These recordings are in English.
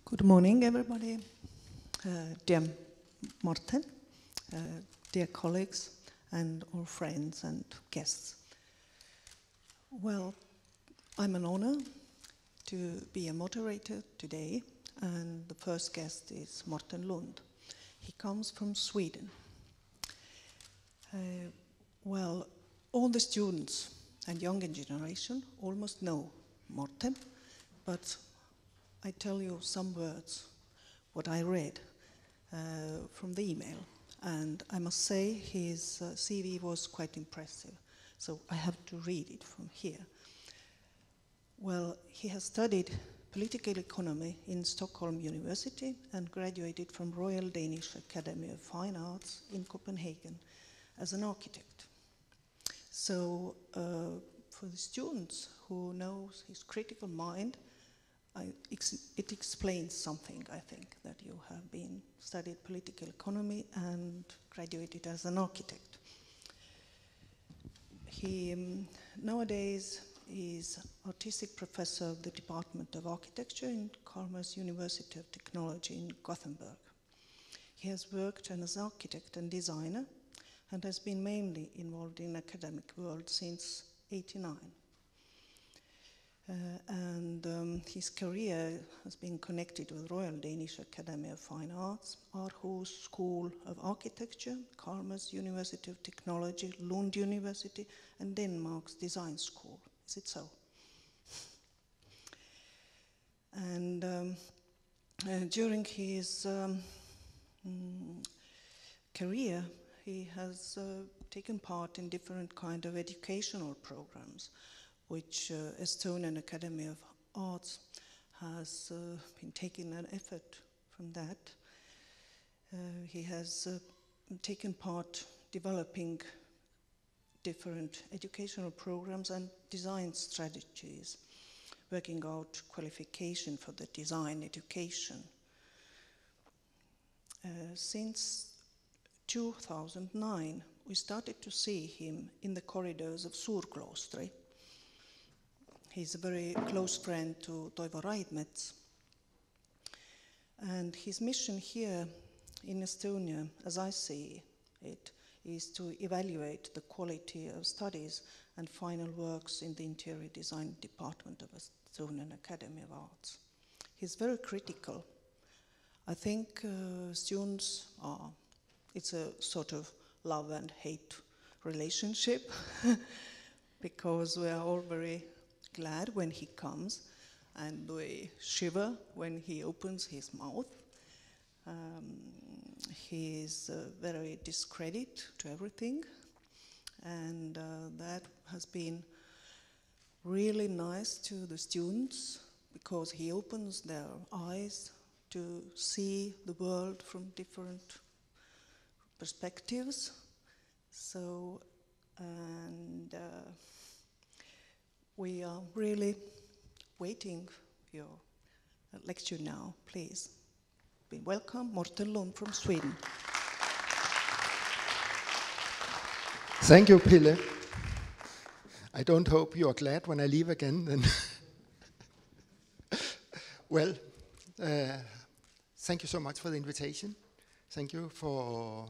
Good morning, everybody. Dear Morten, dear colleagues, and all friends and guests. Well, I'm an honor to be a moderator today, and the first guest is Morten Lund. He comes from Sweden. Well, all the students and younger generation almost know Morten, but I tell you some words, what I read from the email. And I must say his CV was quite impressive, so I have to read it from here. Well, he has studied political economy in Stockholm University and graduated from Royal Danish Academy of Fine Arts in Copenhagen as an architect. So for the students who know his critical mind, it explains something, I think, that you have been studied political economy and graduated as an architect. He nowadays is artistic professor of the Department of Architecture in Chalmers University of Technology in Gothenburg. He has worked as architect and designer and has been mainly involved in academic world since '89. His career has been connected with Royal Danish Academy of Fine Arts, Aarhus School of Architecture, Chalmers University of Technology, Lund University, and Denmark's Design School. Is it so? And during his career, he has taken part in different kind of educational programs, which Estonian Academy of Arts has been taking an effort from that. He has taken part developing different educational programs and design strategies, working out qualification for the design education. Since 2009, we started to see him in the corridors of Suurkloostri. He's a very close friend to Toivo Raidmets. And his mission here in Estonia, as I see it, is to evaluate the quality of studies and final works in the interior design department of Estonian Academy of Arts. He's very critical. I think students are, it's a sort of love and hate relationship because we are all very glad when he comes, and we shiver when he opens his mouth. He is very discreet to everything, and that has been really nice to the students because he opens their eyes to see the world from different perspectives. So, and we are really waiting for your lecture now. Please be welcome, Morten Lund from Sweden. Thank you, Pille. I don't hope you are glad when I leave again then. Well, thank you so much for the invitation. Thank you for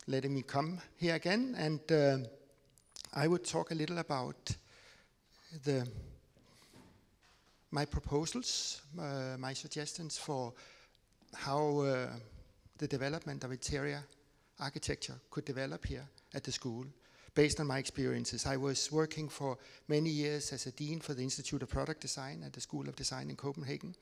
letting me come here again, and I would talk a little about my proposals, my suggestions for how the development of interior architecture could develop here at the school, based on my experiences. I was working for many years as a dean for the Institute of Product Design at the School of Design in Copenhagen.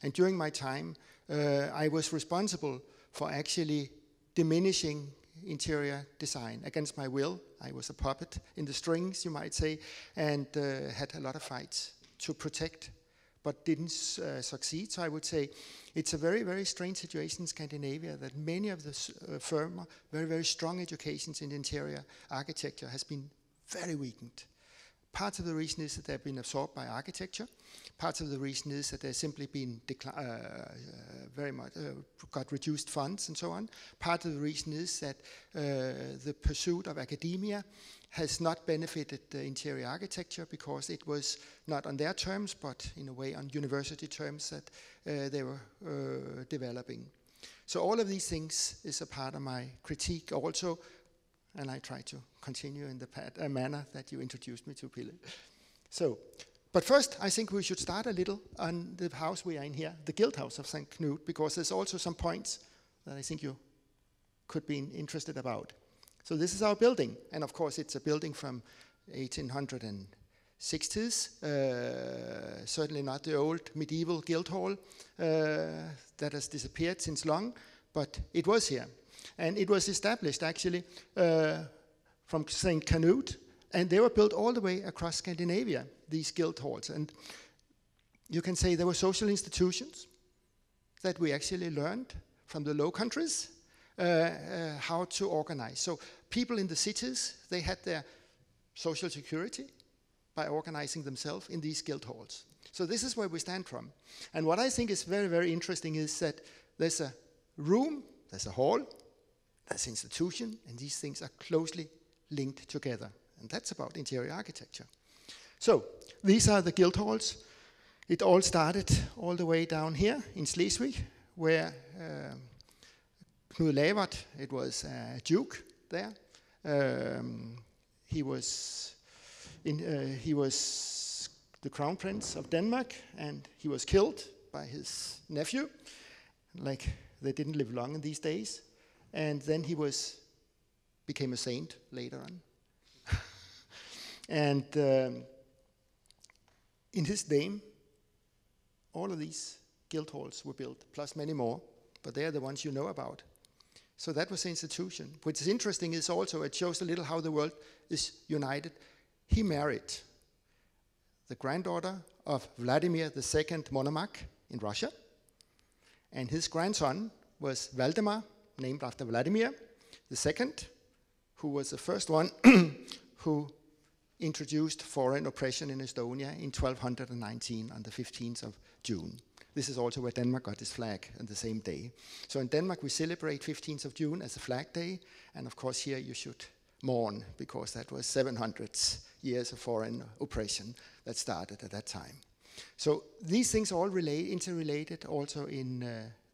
And during my time, I was responsible for actually diminishing interior design against my will. I was a puppet in the strings, you might say, and had a lot of fights to protect, but didn't succeed. So I would say it's a very, very strange situation in Scandinavia that many of the firm, very, very strong educations in interior architecture has been very weakened Part of the reason is that they've been absorbed by architecture. Part of the reason is that they've simply been very much got reduced funds and so on. Part of the reason is that the pursuit of academia has not benefited the interior architecture because it was not on their terms, but in a way on university terms that they were developing. So all of these things is a part of my critique also, and I try to continue in the manner that you introduced me to, Pille. So, but first, I think we should start a little on the house we are in here, the Guild House of St. Knut, because there's also some points that I think you could be interested about. So this is our building, and of course it's a building from 1860s, certainly not the old medieval guild hall that has disappeared since long, but it was here. And it was established actually from St. Knut, and they were built all the way across Scandinavia, these guild halls. And you can say there were social institutions that we actually learned from the Low Countries how to organize. So people in the cities, they had their social security by organizing themselves in these guild halls. So this is where we stand from. And what I think is very, very interesting is that there's a room, there's a hall, there's institution, and these things are closely linked together. And that's about interior architecture. So these are the guild halls. It all started all the way down here in Schleswig, where Knud Lavard, it was a duke there. He was the crown prince of Denmark, and he was killed by his nephew. Like, they didn't live long in these days. And then he became a saint later on. And in his name, all of these guild halls were built, plus many more, but they are the ones you know about. So that was the institution. Which is interesting is also it shows a little how the world is united. He married the granddaughter of Vladimir II Monomakh in Russia, and his grandson was Valdemar, named after Vladimir II, who was the first one who introduced foreign oppression in Estonia in 1219 on the 15th of June. This is also where Denmark got its flag on the same day. So in Denmark we celebrate 15th of June as a flag day, and of course here you should mourn because that was 700 years of foreign oppression that started at that time. So these things all interrelated also in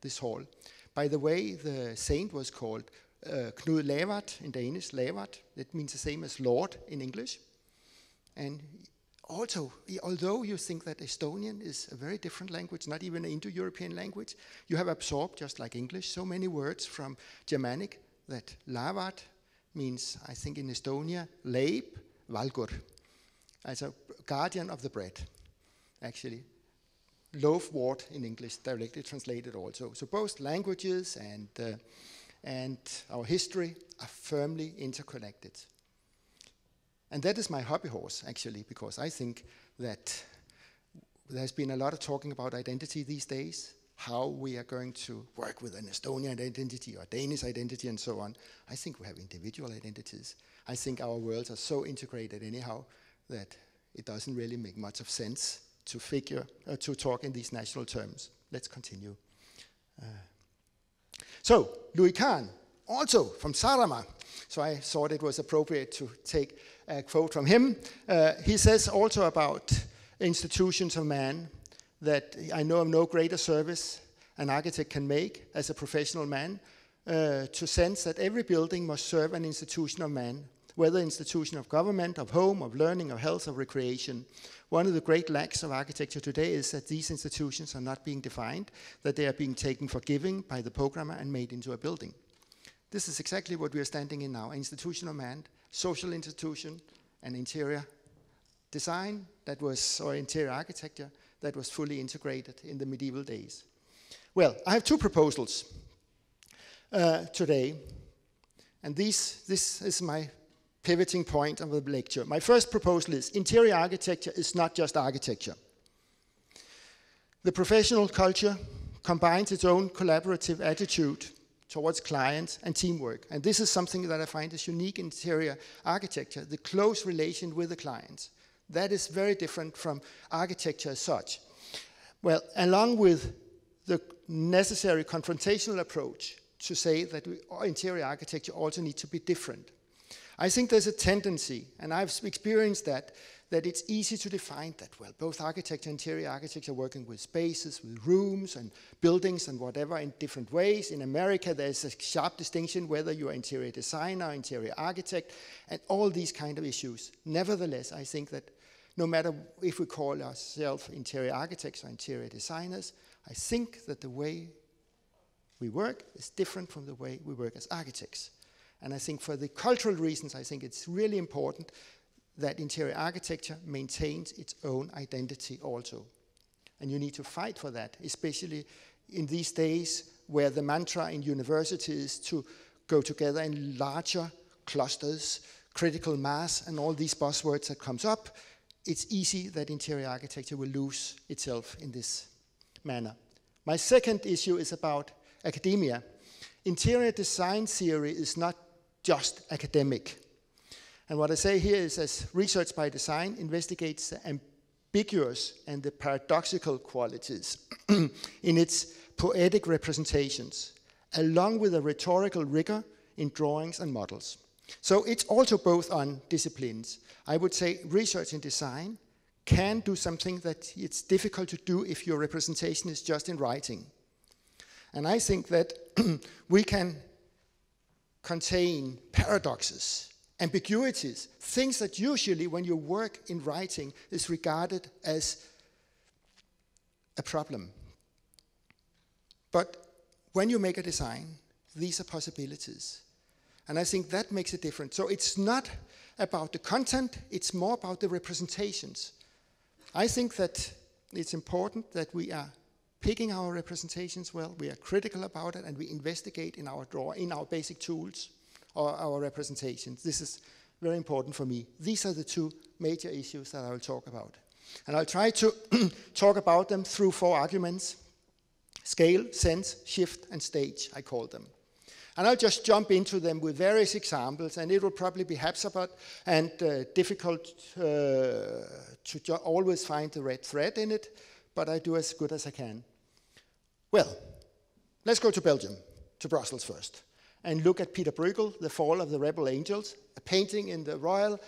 this hall. By the way, the saint was called Knud Lavard in Danish, Lavard. It means the same as Lord in English. And also, although you think that Estonian is a very different language, not even an Indo-European language, you have absorbed, just like English, so many words from Germanic that Lavard means, I think in Estonia, Leib Valgur, as a guardian of the bread, actually. Loaf wort in English, directly translated also. So both languages and our history are firmly interconnected. And that is my hobby horse, actually, because I think that there's been a lot of talking about identity these days, how we are going to work with an Estonian identity or Danish identity and so on. I think we have individual identities. I think our worlds are so integrated anyhow that it doesn't really make much of sense to talk in these national terms. Let's continue. So, Louis Kahn, also from Saaremaa. So I thought it was appropriate to take a quote from him. He says also about institutions of man that I know of no greater service an architect can make as a professional man to sense that every building must serve an institution of man, whether institution of government, of home, of learning, of health, of recreation. One of the great lacks of architecture today is that these institutions are not being defined, that they are being taken for giving by the programmer and made into a building. This is exactly what we are standing in now, an institution of man, social institution, and interior design that was, or interior architecture that was fully integrated in the medieval days. Well, I have two proposals today, and this is my pivoting point of the lecture. My first proposal is interior architecture is not just architecture. The professional culture combines its own collaborative attitude towards clients and teamwork. And this is something that I find is unique in interior architecture, the close relation with the clients, That is very different from architecture as such. Well, along with the necessary confrontational approach to say that interior architecture also needs to be different. I think there's a tendency, and I've experienced that it's easy to define that, well, both architecture and interior architecture are working with spaces, with rooms and buildings and whatever in different ways. In America, there's a sharp distinction whether you're interior designer or interior architect, and all these kind of issues. Nevertheless, I think that no matter if we call ourselves interior architects or interior designers, I think that the way we work is different from the way we work as architects. And I think for the cultural reasons, I think it's really important that interior architecture maintains its own identity also. And you need to fight for that, especially in these days where the mantra in universities is to go together in larger clusters, critical mass, and all these buzzwords that comes up. It's easy that interior architecture will lose itself in this manner. My second issue is about academia. Interior design theory is not just academic. And what I say here is, as research by design investigates the ambiguous and the paradoxical qualities in its poetic representations, along with a rhetorical rigor in drawings and models. So it's also both on disciplines. I would say research in design can do something that it's difficult to do if your representation is just in writing. And I think that we can contain paradoxes, ambiguities, things that usually when you work in writing is regarded as a problem. But when you make a design, these are possibilities. And I think that makes a difference. So it's not about the content, it's more about the representations. I think that it's important that we are picking our representations well, we are critical about it, and we investigate in our basic tools or our representations. This is very important for me. These are the two major issues that I will talk about. And I'll try to talk about them through 4 arguments: scale, sense, shift, and stage, I call them. And I'll just jump into them with various examples, and it will probably be haphazard and difficult to always find the red thread in it, but I do as good as I can. Well, let's go to Belgium, to Brussels first, and look at Peter Bruegel, The Fall of the Rebel Angels, a painting in the Royal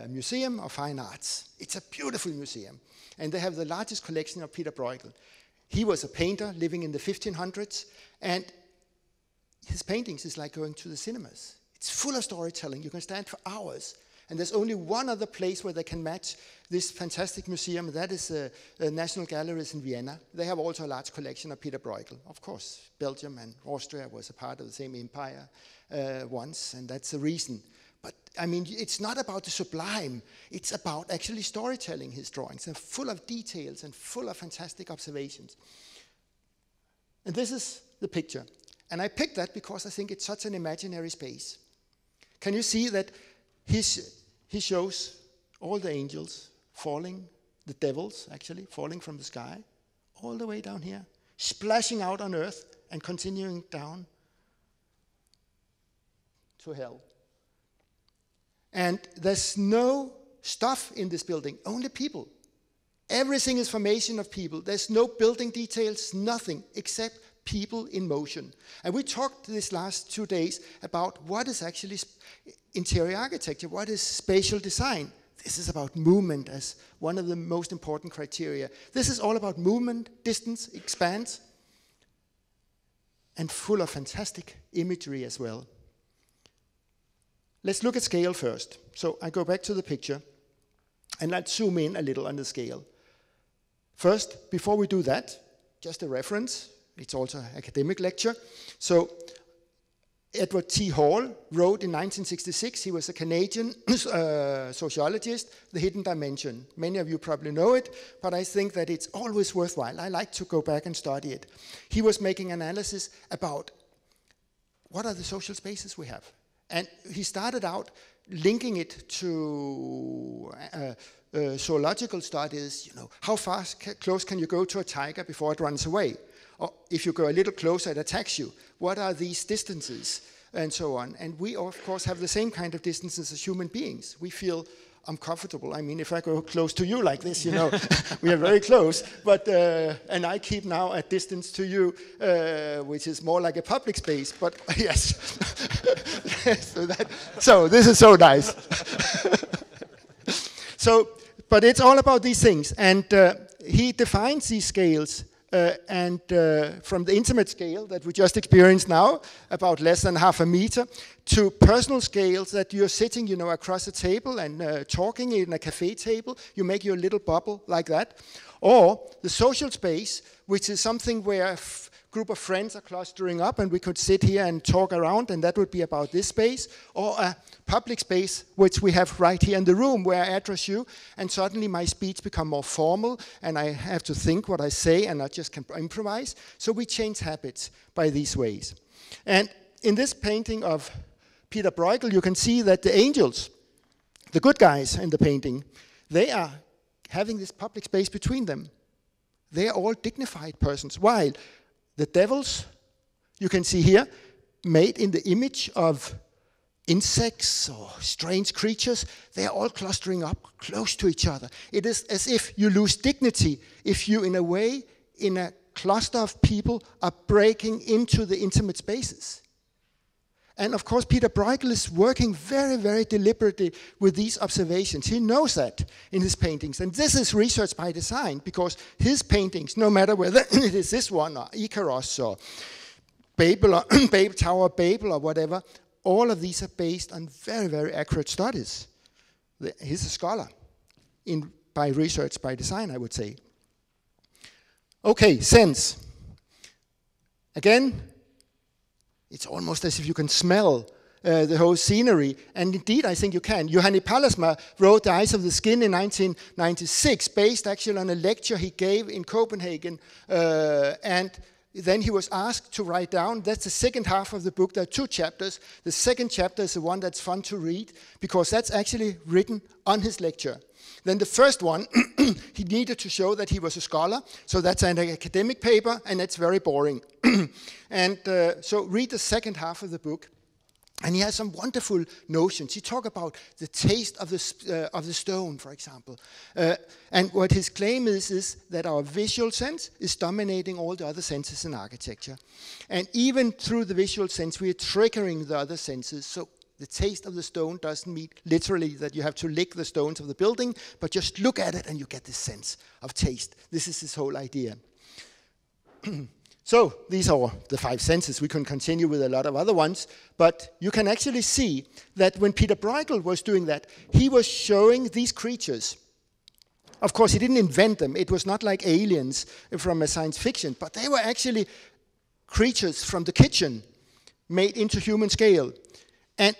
Museum of Fine Arts. It's a beautiful museum, and they have the largest collection of Peter Bruegel. He was a painter living in the 1500s, and his paintings is like going to the cinemas. It's full of storytelling. You can stand for hours. And there's only one other place where they can match this fantastic museum, and that is the National Galleries in Vienna. They have also a large collection of Peter Bruegel. Of course, Belgium and Austria was a part of the same empire once, and that's the reason. But, I mean, it's not about the sublime. It's about actually storytelling, his drawings. They're full of details and full of fantastic observations. And this is the picture. And I picked that because I think it's such an imaginary space. Can you see that he shows all the angels falling, the devils actually, falling from the sky, all the way down here, splashing out on earth and continuing down to hell. And there's no stuff in this building, only people. Everything is formation of people. There's no building details, nothing, except people in motion. And we talked this last 2 days about what is actually interior architecture, what is spatial design. This is about movement as one of the most important criteria. This is all about movement, distance, expanse, and full of fantastic imagery as well. Let's look at scale first. So I go back to the picture, and let's zoom in a little on the scale. First, before we do that, just a reference. It's also an academic lecture. So Edward T. Hall wrote in 1966, he was a Canadian sociologist, The Hidden Dimension. Many of you probably know it, but I think that it's always worthwhile. I like to go back and study it. He was making analysis about what are the social spaces we have. And he started out linking it to zoological studies, you know, how close can you go to a tiger before it runs away? Or if you go a little closer, it attacks you. What are these distances? And so on. And we, of course, have the same kind of distances as human beings. We feel uncomfortable. I mean, if I go close to you like this, you know, we are very close. But and I keep now a distance to you, which is more like a public space. But yes, so this is so nice. So, but it's all about these things, and he defines these scales. And from the intimate scale that we just experienced now, about less than half a meter, to personal scales that you're sitting, you know, across a table and talking in a cafe table. You make your little bubble like that. Or the social space, which is something where a group of friends are clustering up and we could sit here and talk around, and that would be about this space. Or a public space, which we have right here in the room, where I address you, and suddenly my speech become more formal, and I have to think what I say, and I just can improvise. So we change habits by these ways. And in this painting of Peter Bruegel, you can see that the angels, the good guys in the painting, they are having this public space between them. They are all dignified persons, while the devils, you can see here, made in the image of insects or strange creatures, they are all clustering up close to each other. It is as if you lose dignity if you, in a way, in a cluster of people, are breaking into the intimate spaces. And of course, Peter Bruegel is working very, very deliberately with these observations. He knows that in his paintings. And this is research by design, because his paintings, no matter whether it is this one or Icarus or Babel or Tower of Babel or whatever, all of these are based on very, very accurate studies. He's a scholar by research by design, I would say. Okay, sense. Again, it's almost as if you can smell the whole scenery. And indeed, I think you can. Juhani Pallasmaa wrote The Eyes of the Skin in 1996, based actually on a lecture he gave in Copenhagen. And then he was asked to write down, that's the second half of the book, there are 2 chapters. The second chapter is the one that's fun to read, because that's actually written on his lecture. Then the first one, he needed to show that he was a scholar, so that's an academic paper, and it's very boring. And so read the second half of the book, and he has some wonderful notions. He talks about the taste of the stone, for example. And what his claim is that our visual sense is dominating all the other senses in architecture. And even through the visual sense, we are triggering the other senses. So the taste of the stone doesn't mean literally that you have to lick the stones of the building, but just look at it and you get this sense of taste. This is his whole idea. So these are the 5 senses. We can continue with a lot of other ones, but you can actually see that when Peter Bruegel was doing that, he was showing these creatures. Of course, he didn't invent them. It was not like aliens from a science fiction, but they were actually creatures from the kitchen made into human scale. And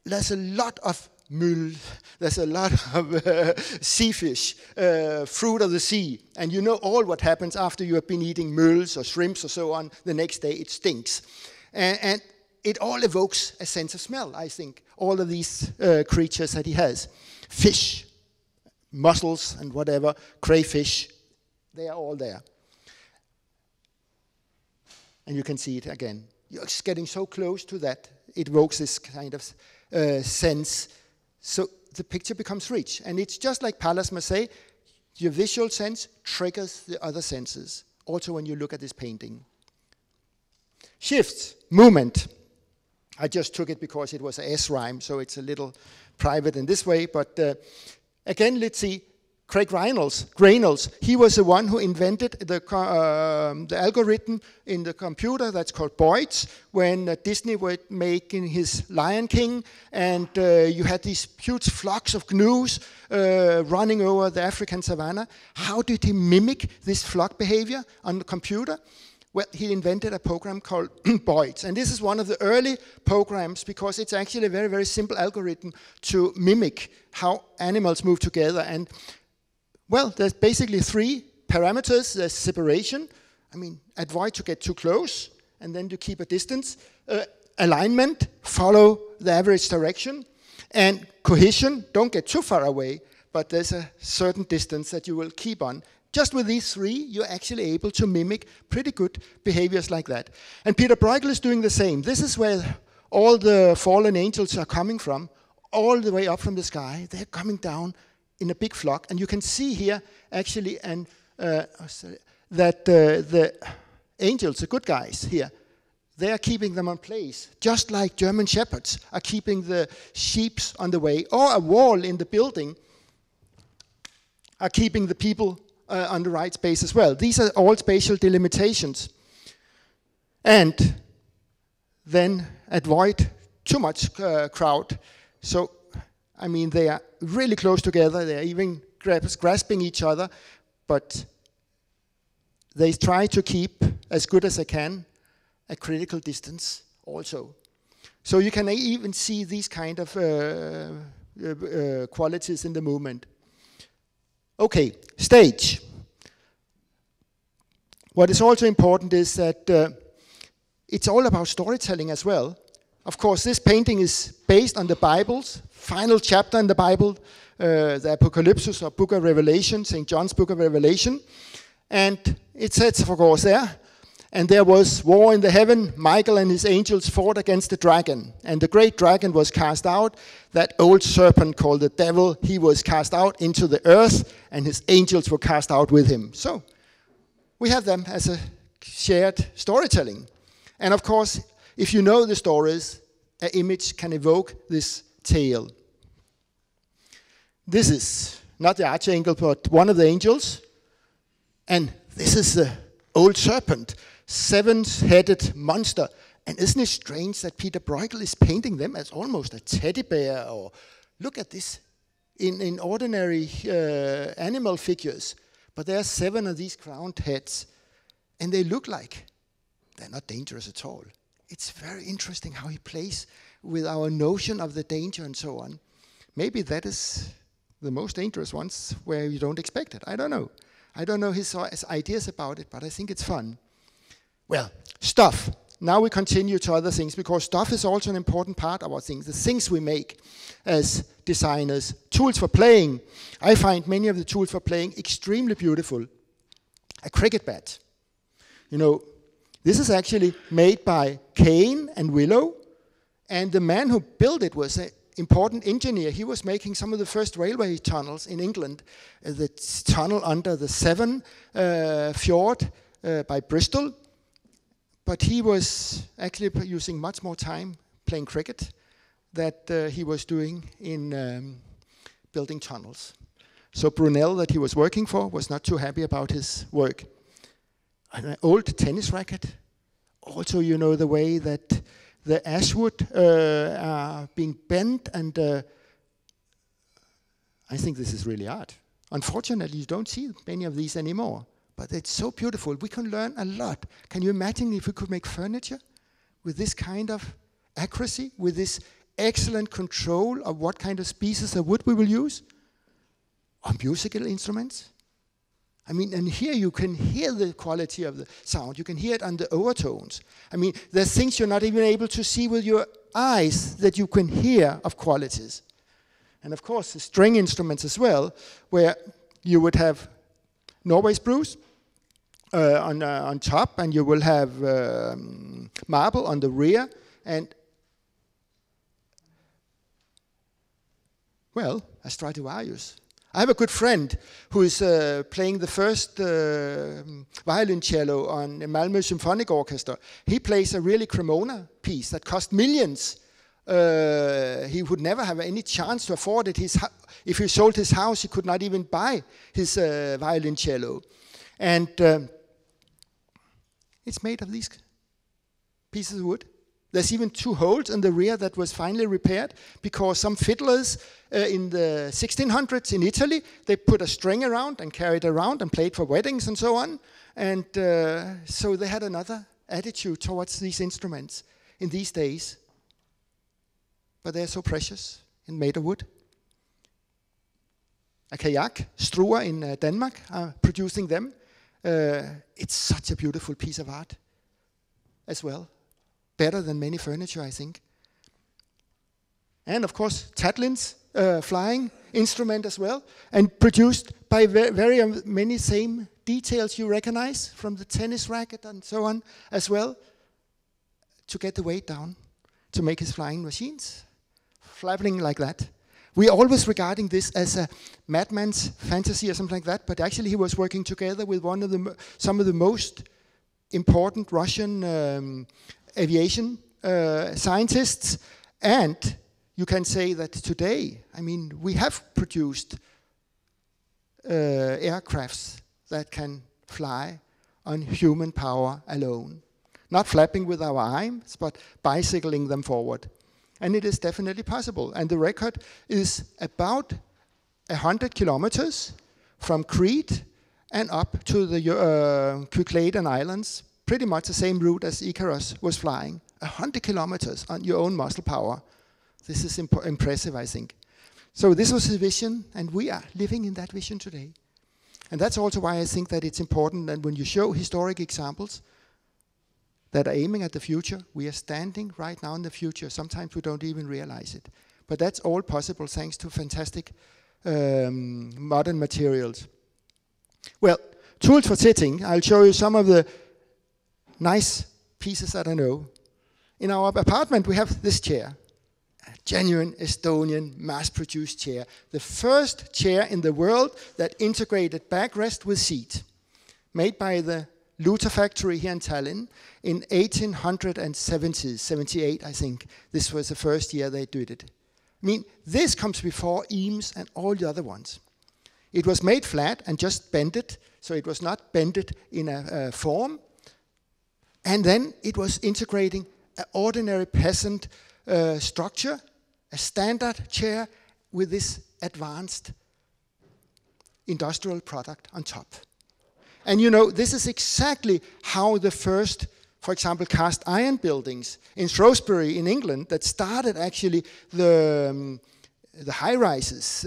there's a lot of mull, there's a lot of sea fish, fruit of the sea. And you know all what happens after you have been eating mulls or shrimps or so on. The next day it stinks. And it all evokes a sense of smell, I think, all of these creatures that he has. Fish, mussels and whatever, crayfish, they are all there. And you can see it again. You're getting so close to that, it evokes this kind of sense. So the picture becomes rich. And it's just like Pallasmaa say, your visual sense triggers the other senses, also when you look at this painting. Shifts, movement. I just took it because it was an S rhyme, so it's a little private in this way. But again, let's see. Craig Reynolds, he was the one who invented the algorithm in the computer that's called Boids, when Disney were making his Lion King, and you had these huge flocks of gnus running over the African savannah. How did he mimic this flock behavior on the computer? Well, he invented a program called Boids, and this is one of the early programs because it's actually a very, very simple algorithm to mimic how animals move together. And well, there's basically 3 parameters. There's separation. I mean, avoid to get too close, and then to keep a distance. Alignment, follow the average direction. And cohesion, don't get too far away, but there's a certain distance that you will keep on. Just with these 3, you're actually able to mimic pretty good behaviors like that. And Peter Bruegel is doing the same. This is where all the fallen angels are coming from. all the way up from the sky. They're coming down in a big flock. And you can see here, actually, that the angels, the good guys here, they are keeping them on place, just like German shepherds are keeping the sheep on the way, or a wall in the building are keeping the people on the right space as well. These are all spatial delimitations. And then avoid too much crowd. So, I mean, they are really close together. They are even grasping each other, but they try to keep as good as they can a critical distance also. So you can even see these kind of qualities in the movement. Okay, stage. What is also important is that it's all about storytelling as well. Of course, this painting is based on the Bible's final chapter in the Bible, the Apocalypse or Book of Revelation, St. John's Book of Revelation. And it says, of course, there, and there was war in the heaven. Michael and his angels fought against the dragon. And the great dragon was cast out. That old serpent called the devil, he was cast out into the earth, and his angels were cast out with him. So we have them as a shared storytelling. And of course, if you know the stories, an image can evoke this tale. This is not the archangel, but one of the angels. And this is the old serpent, seven-headed monster. And isn't it strange that Peter Bruegel is painting them as almost a teddy bear? Or look at this in ordinary animal figures. But there are 7 of these crowned heads. And they look like they're not dangerous at all. It's very interesting how he plays with our notion of the danger and so on. Maybe that is the most dangerous ones where you don't expect it. I don't know. I don't know his ideas about it, but I think it's fun. Well, stuff. Now we continue to other things, because stuff is also an important part of our things, the things we make as designers. Tools for playing. I find many of the tools for playing extremely beautiful. A cricket bat. You know, this is actually made by Cane and Willow, and the man who built it was an important engineer. He was making some of the first railway tunnels in England, the tunnel under the Severn fjord by Bristol, but he was actually using much more time playing cricket that he was doing in building tunnels. So Brunel, that he was working for, was not too happy about his work. An old tennis racket. Also, you know, the way that the ashwood are being bent, and I think this is really art. Unfortunately, you don't see many of these anymore, but it's so beautiful. We can learn a lot. Can you imagine if we could make furniture with this kind of accuracy, with this excellent control of what kind of species of wood we will use? Or musical instruments? I mean, and here you can hear the quality of the sound. You can hear it on the overtones. I mean, there's things you're not even able to see with your eyes that you can hear of qualities. And of course, the string instruments as well, where you would have Norway spruce on top, and you will have marble on the rear. And, well, a Stradivarius. I have a good friend who is playing the first violoncello on Malmö Symphonic Orchestra. He plays a really Cremona piece that cost millions. He would never have any chance to afford it. If he sold his house, he could not even buy his violoncello. And it's made of these pieces of wood. There's even 2 holes in the rear that was finally repaired because some fiddlers in the 1600s in Italy, they put a string around and carried around and played for weddings and so on. And so they had another attitude towards these instruments in these days. But they're so precious and made of wood. A kayak, Struer in Denmark, are producing them. It's such a beautiful piece of art as well. Better than many furniture, I think. And of course, Tatlin's flying instrument as well, and produced by very many same details you recognize from the tennis racket and so on as well, to get the weight down, to make his flying machines flapping like that. We are always regarding this as a madman's fantasy or something like that, but actually he was working together with some of the most important Russian aviation scientists, and you can say that today, I mean, we have produced aircrafts that can fly on human power alone. Not flapping with our arms, but bicycling them forward. And it is definitely possible. And the record is about 100 kilometers from Crete and up to the Cycladen Islands. Pretty much the same route as Icarus was flying. 100 kilometers on your own muscle power. This is impressive, I think. So this was his vision, and we are living in that vision today. And that's also why I think that it's important that when you show historic examples that are aiming at the future, we are standing right now in the future. Sometimes we don't even realize it. But that's all possible thanks to fantastic modern materials. Well, tools for sitting. I'll show you some of the nice pieces that I know. In our apartment, we have this chair. A genuine Estonian mass-produced chair. The first chair in the world that integrated backrest with seat. Made by the Luther factory here in Tallinn in 1878, I think. This was the first year they did it. I mean, this comes before Eames and all the other ones. It was made flat and just bended, so it was not bended in a form. And then it was integrating an ordinary peasant structure, a standard chair with this advanced industrial product on top. And you know, this is exactly how the first, for example, cast iron buildings in Shrewsbury in England that started actually the high-rises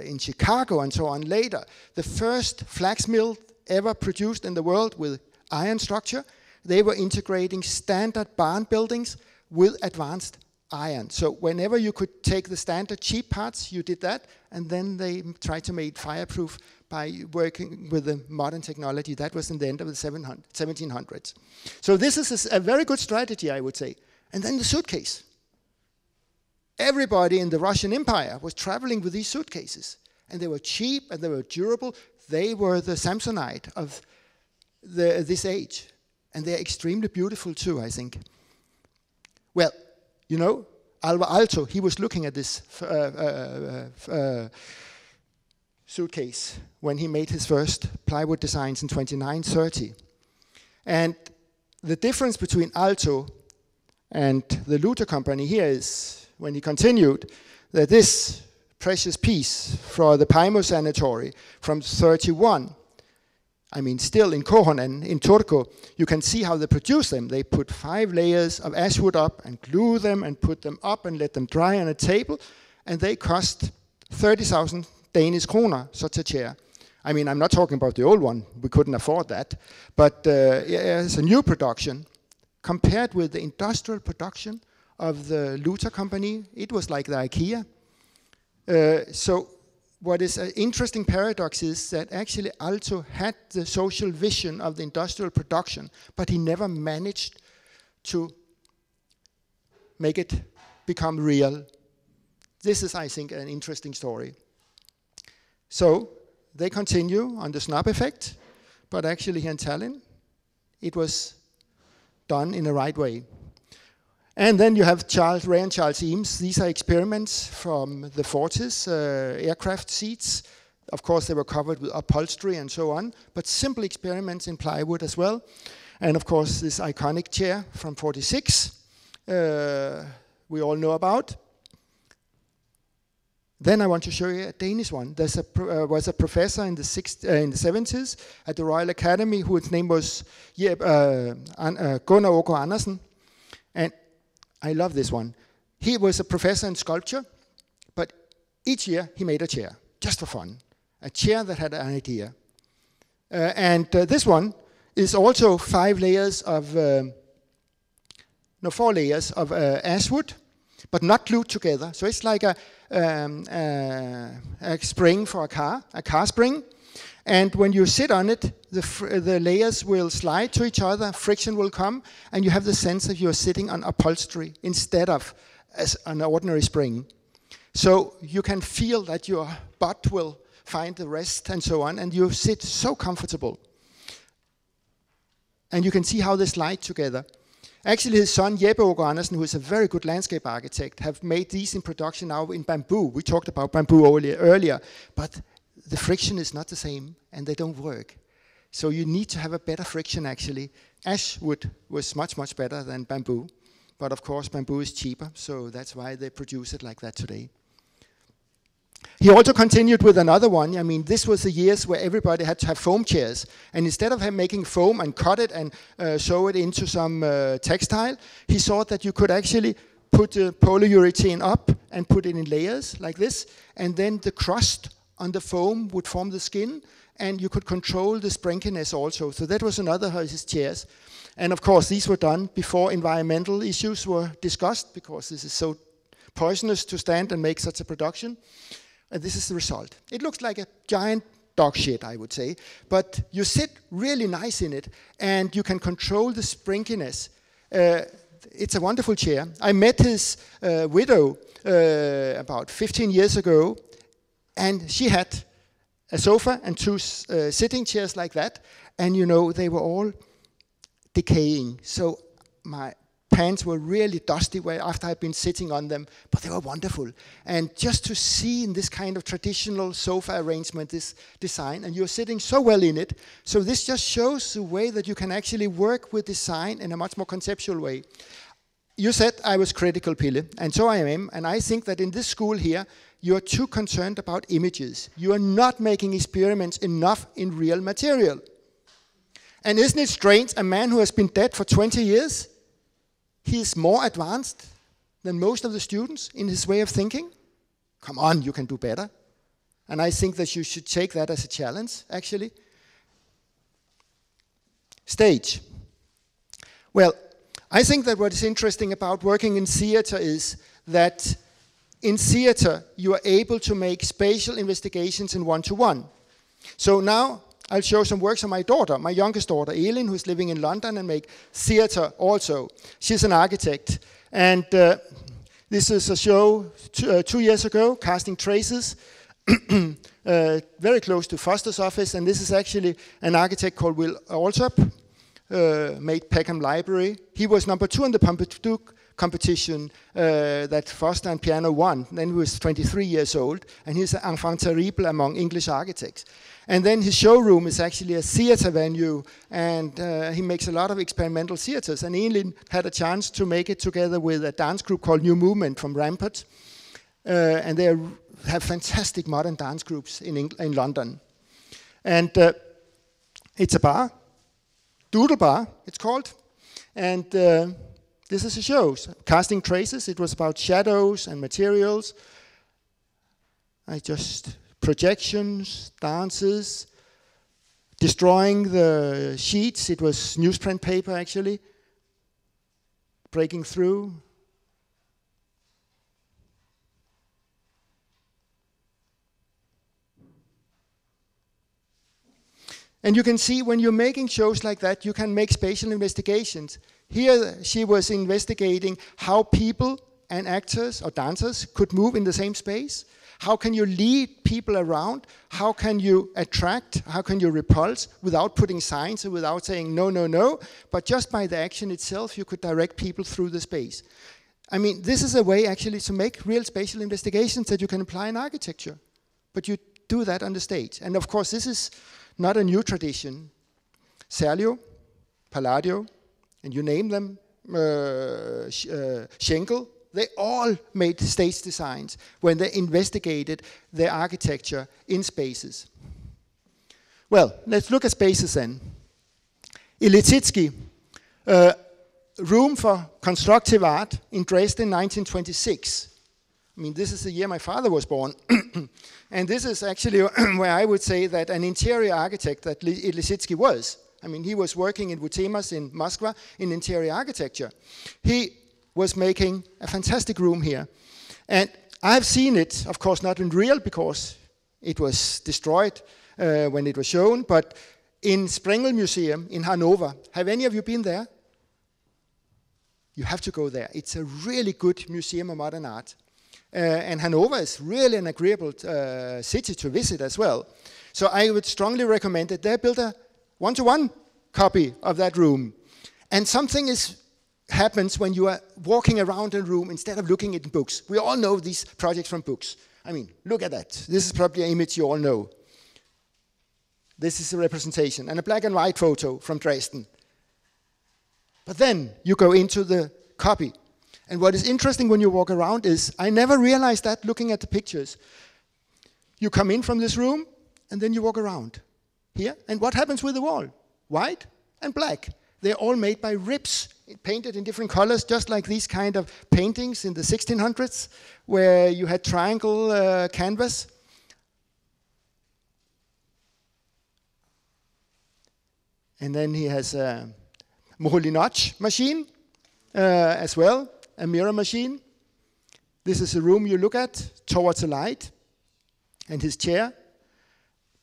in Chicago and so on later. The first flax mill ever produced in the world with iron structure. They were integrating standard barn buildings with advanced iron. So whenever you could take the standard cheap parts, you did that, and then they tried to make fireproof by working with the modern technology. That was in the end of the 1700s. So this is a very good strategy, I would say. And then the suitcase. Everybody in the Russian Empire was traveling with these suitcases. And they were cheap and they were durable. They were the Samsonite of this age. And they're extremely beautiful too, I think. Well, you know, Alvar Aalto, he was looking at this suitcase when he made his first plywood designs in 2930. And the difference between Aalto and the Luther company here is, when he continued, that this precious piece for the Paimo Sanatory from 31, I mean still in Kohonen, in Turku, you can see how they produce them. They put 5 layers of ash wood up and glue them and put them up and let them dry on a table, and they cost 30,000 Danish kroner, such a chair. I mean, I'm not talking about the old one. We couldn't afford that. But as a new production, compared with the industrial production of the Luther company, it was like the IKEA. So what is an interesting paradox is that actually Aalto had the social vision of the industrial production, but he never managed to make it become real. This is, I think, an interesting story. So they continue on the snub effect, but actually here in Tallinn, it was done in the right way. And then you have Ray and Charles Eames. These are experiments from the 40s, aircraft seats. Of course, they were covered with upholstery and so on, but simple experiments in plywood as well. And of course, this iconic chair from 46, we all know about. Then I want to show you a Danish one. There was a professor in the 70s at the Royal Academy whose name was Gunnar Åke Andersen. And I love this one. He was a professor in sculpture, but each year he made a chair, just for fun. A chair that had an idea. This one is also 4 layers of ash wood, but not glued together. So it's like a spring for a car spring. And when you sit on it, the layers will slide to each other, friction will come, and you have the sense that you're sitting on upholstery instead of as an ordinary spring. So you can feel that your butt will find the rest and so on, and you sit so comfortable. And you can see how they slide together. Actually, his son, Jeppe Åker Andersen, who is a very good landscape architect, have made these in production now in bamboo. We talked about bamboo earlier, but the friction is not the same, and they don't work. So you need to have a better friction, actually. Ash wood was much, much better than bamboo. But of course, bamboo is cheaper, so that's why they produce it like that today. He also continued with another one. I mean, this was the years where everybody had to have foam chairs. And instead of making foam and cut it and sew it into some textile, he thought that you could actually put the polyurethane up and put it in layers like this. And then the crust on the foam would form the skin. And you could control the springiness also. So that was another of his chairs. And of course, these were done before environmental issues were discussed, because this is so poisonous to stand and make such a production. And this is the result. It looks like a giant dog shit, I would say, but you sit really nice in it, and you can control the springiness. It's a wonderful chair. I met his widow about 15 years ago, and she had a sofa and two sitting chairs like that, and you know, they were all decaying. So my pants were really dusty after I'd been sitting on them, but they were wonderful. And just to see in this kind of traditional sofa arrangement, this design, and you're sitting so well in it, so this just shows the way that you can actually work with design in a much more conceptual way. You said I was critical, Pille, and so I am, and I think that in this school here, you are too concerned about images. You are not making experiments enough in real material. And isn't it strange, a man who has been dead for 20 years, he is more advanced than most of the students in his way of thinking? Come on, you can do better. And I think that you should take that as a challenge, actually. Stage. Well, I think that what is interesting about working in theater is that in theater, you are able to make spatial investigations in one-to-one. So now, I'll show some works of my daughter, my youngest daughter, Elin, who's living in London and make theater also. She's an architect. And this is a show 2 years ago, Casting Traces, very close to Foster's office. And this is actually an architect called Will Alsop, made Peckham Library. He was number 2 in the Pompidou competition that Foster and Piano won. Then he was 23 years old, and he's an enfant terrible among English architects. And then his showroom is actually a theater venue, and he makes a lot of experimental theaters. And Elin had a chance to make it together with a dance group called New Movement from Rampart. And they have fantastic modern dance groups in London. And it's a bar, Doodle Bar, it's called. And this is a show, Casting Traces. It was about shadows and materials. Projections, dances, destroying the sheets. It was newsprint paper, actually. Breaking through. And you can see when you're making shows like that, you can make spatial investigations. Here she was investigating how people and actors or dancers could move in the same space. How can you lead people around? How can you attract? How can you repulse without putting signs or without saying no, no, no? But just by the action itself, you could direct people through the space. I mean, this is a way actually to make real spatial investigations that you can apply in architecture. But you do that on the stage. And of course, this is not a new tradition. Serlio, Palladio, and you name them, Schenkel, they all made stage designs when they investigated their architecture in spaces. Well, let's look at spaces then. Illicitsky, Room for Constructive Art in Dresden, 1926. I mean, this is the year my father was born. And this is actually where I would say that an interior architect that Illicitsky was. I mean, he was working in Vutemas in Moscow in interior architecture. He was making a fantastic room here. And I've seen it, of course, not in real because it was destroyed when it was shown, but in Sprengel Museum in Hanover. Have any of you been there? You have to go there. It's a really good museum of modern art. And Hanover is really an agreeable city to visit as well. So I would strongly recommend that they build a one-to-one copy of that room. And something happens when you are walking around a room instead of looking at books. We all know these projects from books. I mean, look at that. This is probably an image you all know. This is a representation and a black and white photo from Dresden. But then you go into the copy. And what is interesting when you walk around is, I never realized that looking at the pictures. You come in from this room, and then you walk around here. And what happens with the wall? White and black. They're all made by ribs, painted in different colors, just like these kind of paintings in the 1600s, where you had triangle canvas. And then he has a Moholy-Nagy machine as well, a mirror machine. This is a room you look at towards the light, and his chair,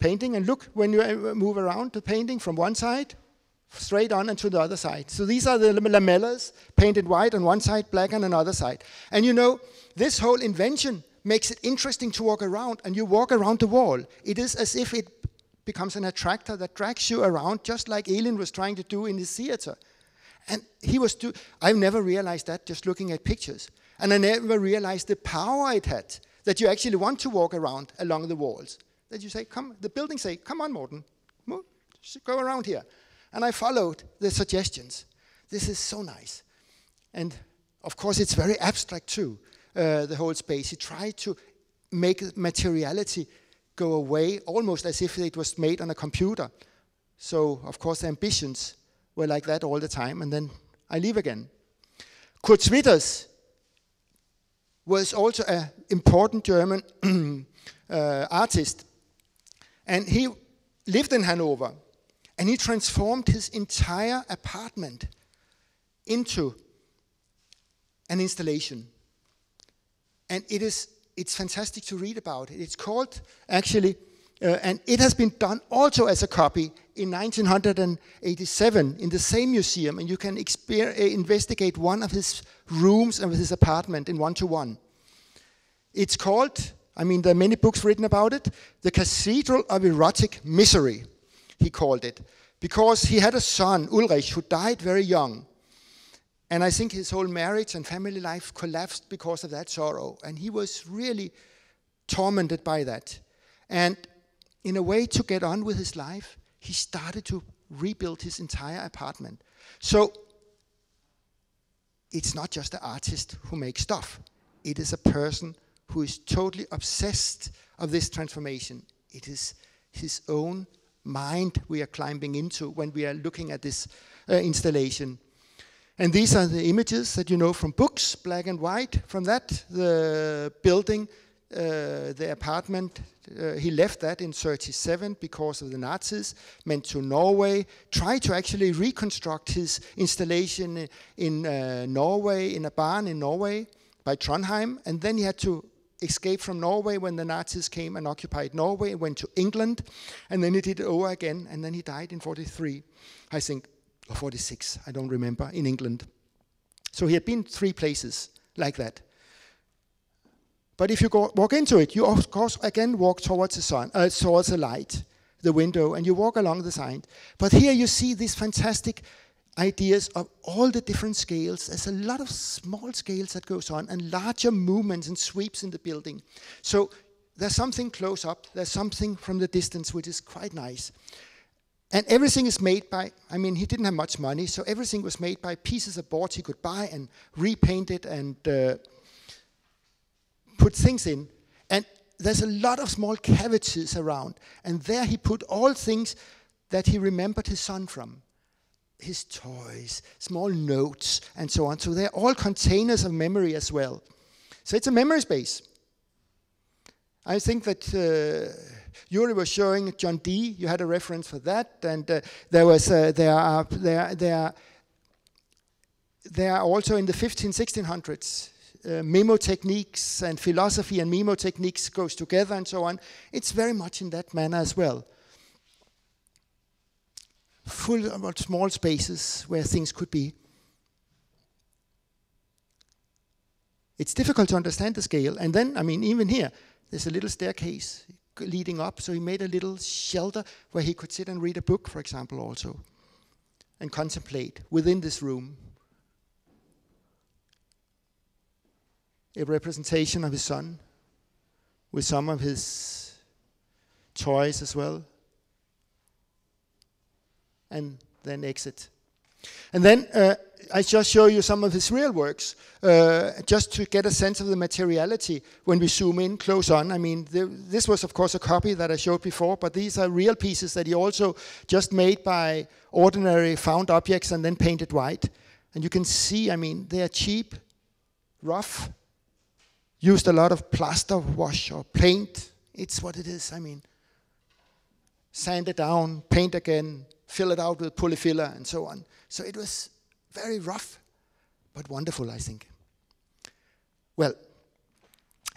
painting. And look, when you move around the painting from one side, straight on and to the other side. So these are the lamellas, painted white on one side, black on another side. And you know, this whole invention makes it interesting to walk around, and you walk around the wall. It is as if it becomes an attractor that drags you around, just like Elin was trying to do in his theater. And I've never realized that just looking at pictures. And I never realized the power it had, that you actually want to walk around along the walls. That you say, come, the building say, come on, Morten, move, go around here. And I followed the suggestions. This is so nice. And of course, it's very abstract too, the whole space. He tried to make materiality go away, almost as if it was made on a computer. So, of course, the ambitions were like that all the time, and then I leave again. Kurt Schwitters was also an important German artist, and he lived in Hanover, and he transformed his entire apartment into an installation. And it's fantastic to read about it. It's called, actually, and it has been done also as a copy in 1987 in the same museum, and you can investigate one of his rooms of his apartment in one-to-one. It's called, I mean, there are many books written about it, The Cathedral of Erotic Misery, he called it, because he had a son, Ulrich, who died very young. And I think his whole marriage and family life collapsed because of that sorrow. And he was really tormented by that. And in a way to get on with his life, he started to rebuild his entire apartment. So it's not just the artist who makes stuff. It is a person who is totally obsessed of this transformation. It is his own mind we are climbing into when we are looking at this installation. And these are the images that you know from books, black and white. From that, the building, the apartment, he left that in 1937 because of the Nazis, went to Norway, tried to actually reconstruct his installation in Norway, in a barn in Norway by Trondheim. And then he had to escape from Norway when the Nazis came and occupied Norway, went to England, and then he did it over again, and then he died in 1943, I think. Or 46, I don't remember, in England. So he had been 3 places like that. But if you walk into it, you of course again walk towards the sun, towards the light, the window, and you walk along the side. But here you see these fantastic ideas of all the different scales. There's a lot of small scales that goes on, and larger movements and sweeps in the building. So there's something close up, there's something from the distance, which is quite nice. And everything is made by, I mean, he didn't have much money, so everything was made by pieces of boards he could buy and repaint it and put things in. And there's a lot of small cavities around. And there he put all things that he remembered his son from. His toys, small notes, and so on. So they're all containers of memory as well. So it's a memory space. I think that Yuri was showing John Dee. You had a reference for that, and there are also in the 1600s memo techniques and philosophy and memo techniques goes together and so on. It's very much in that manner as well. Full of small spaces where things could be. It's difficult to understand the scale. And then, I mean, even here, there's a little staircase leading up, so he made a little shelter where he could sit and read a book, for example, also, and contemplate within this room. A representation of his son, with some of his toys as well, and then exit. And then I just show you some of his real works, just to get a sense of the materiality when we zoom in close on. I mean, this was of course a copy that I showed before, but these are real pieces that he also just made by ordinary found objects and then painted white. And you can see, I mean, they are cheap, rough, used a lot of plaster wash or paint. It's what it is, I mean. Sand it down, paint again, fill it out with polyfiller and so on. So it was very rough, but wonderful, I think. Well,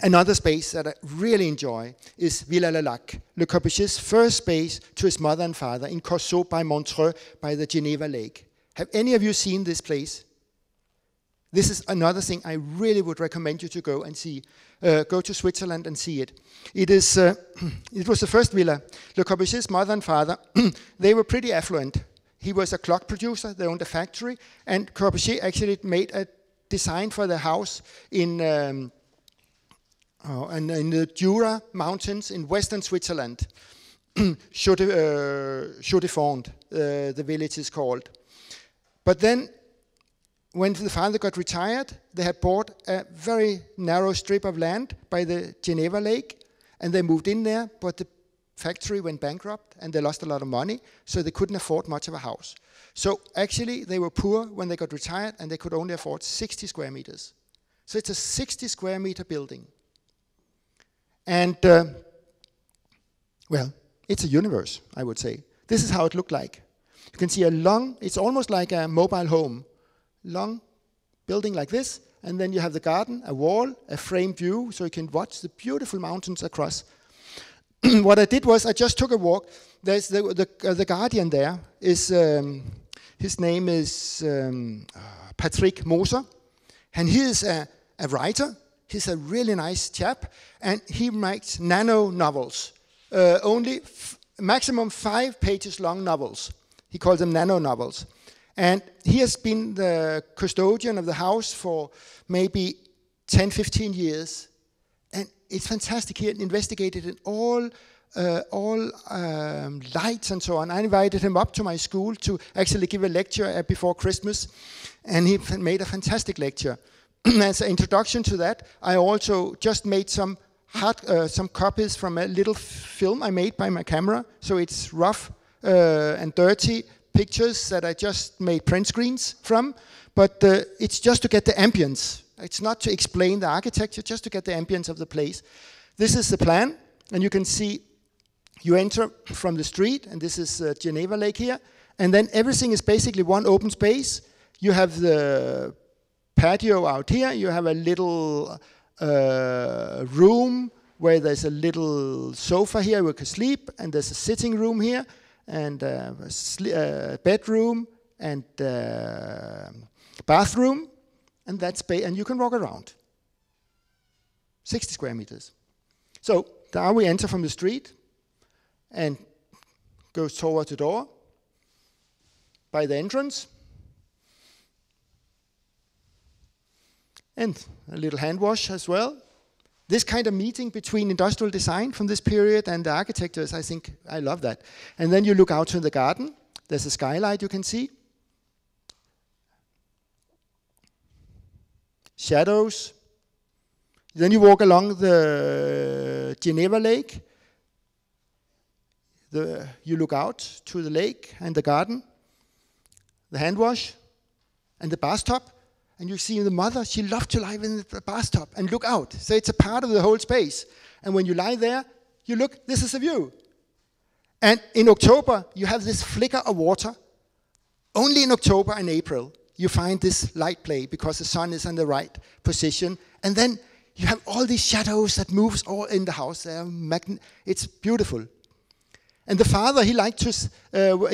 another space that I really enjoy is Villa Le Lac, Le Corbusier's first space to his mother and father in Corseaux by Montreux by the Geneva Lake. Have any of you seen this place? This is another thing I really would recommend you to go and see. Go to Switzerland and see it. It was the first villa. Le Corbusier's mother and father, they were pretty affluent. He was a clock producer, they owned a factory, and Corbusier actually made a design for the house in the Jura Mountains in western Switzerland. Chaux-de-Fonds, the village is called. But then, when the father got retired, they had bought a very narrow strip of land by the Geneva Lake, and they moved in there, but the factory went bankrupt, and they lost a lot of money, so they couldn't afford much of a house. So actually, they were poor when they got retired, and they could only afford 60 square meters. So it's a 60 square meter building. And, well, it's a universe, I would say. This is how it looked like. You can see a long, it's almost like a mobile home. Long building like this, and then you have the garden, a wall, a framed view, so you can watch the beautiful mountains across. What I did was I just took a walk. There's the guardian there. His name is Patrick Moser, and he is a writer. He's a really nice chap, and he writes nano novels, only maximum 5 pages long novels. He calls them nano novels. And he has been the custodian of the house for maybe 10, 15 years. And it's fantastic. He investigated in all lights and so on. I invited him up to my school to actually give a lecture before Christmas. And he made a fantastic lecture. As an introduction to that, I also just made some copies from a little film I made by my camera. So it's rough and dirty pictures that I just made print screens from, but it's just to get the ambience. It's not to explain the architecture, just to get the ambience of the place. This is the plan, and you can see you enter from the street, and this is Geneva Lake here, and then everything is basically one open space. You have the patio out here, you have a little room where there's a little sofa here where you can sleep, and there's a sitting room here, and a bedroom and bathroom, and that's and you can walk around. 60 square meters. So now we enter from the street and go toward the door by the entrance, and a little hand wash as well. This kind of meeting between industrial design from this period and the architectures, I think I love that. And then you look out to the garden. There's a skylight you can see. Shadows. Then you walk along the Geneva Lake. You look out to the lake and the garden, the hand wash, and the bathtub. And you see the mother, she loved to lie in the bathtub and look out. So it's a part of the whole space. And when you lie there, you look, this is a view. And in October, you have this flicker of water. Only in October and April, you find this light play because the sun is in the right position. And then you have all these shadows that moves all in the house. It's beautiful. And the father, he liked to,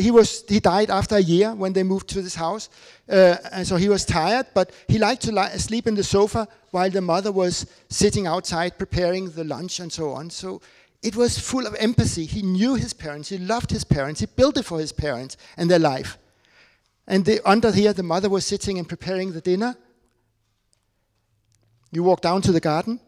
he died after a year when they moved to this house. And so he was tired, but he liked to sleep in the sofa while the mother was sitting outside preparing the lunch and so on. So it was full of empathy. He knew his parents, he loved his parents, he built it for his parents and their life. And under here, the mother was sitting and preparing the dinner. You walk down to the garden,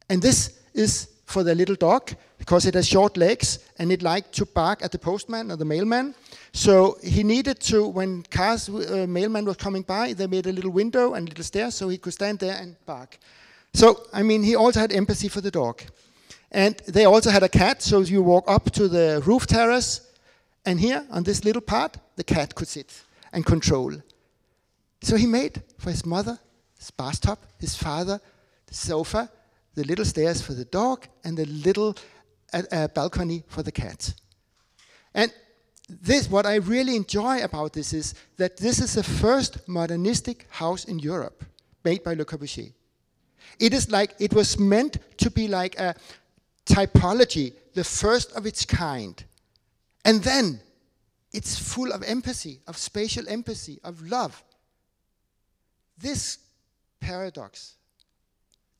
and this is for the little dog, because it has short legs, and it liked to bark at the postman or the mailman. So he needed to, when cars, mailman was coming by, they made a little window and little stairs, so he could stand there and bark. So, I mean, he also had empathy for the dog. And they also had a cat, so you walk up to the roof terrace, and here, on this little part, the cat could sit and control. So he made for his mother, his bathtub, his father, the sofa, the little stairs for the dog, and the little balcony for the cat. And this, what I really enjoy about this is that this is the first modernistic house in Europe made by Le Corbusier. It is like, it was meant to be like a typology, the first of its kind. And then it's full of empathy, of spatial empathy, of love. This paradox,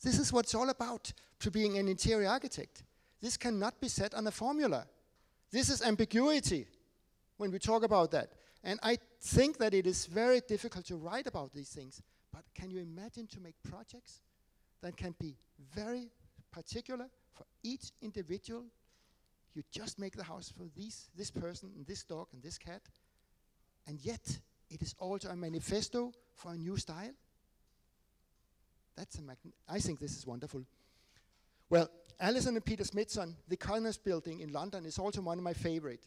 this is what it's all about to being an interior architect. This cannot be set on a formula. This is ambiguity when we talk about that. And I think that it is very difficult to write about these things. But can you imagine to make projects that can be very particular for each individual? You just make the house for this person and this dog and this cat. And yet, it is also a manifesto for a new style. I think this is wonderful. Well, Alison and Peter Smithson, the Economist building in London, is also one of my favorite.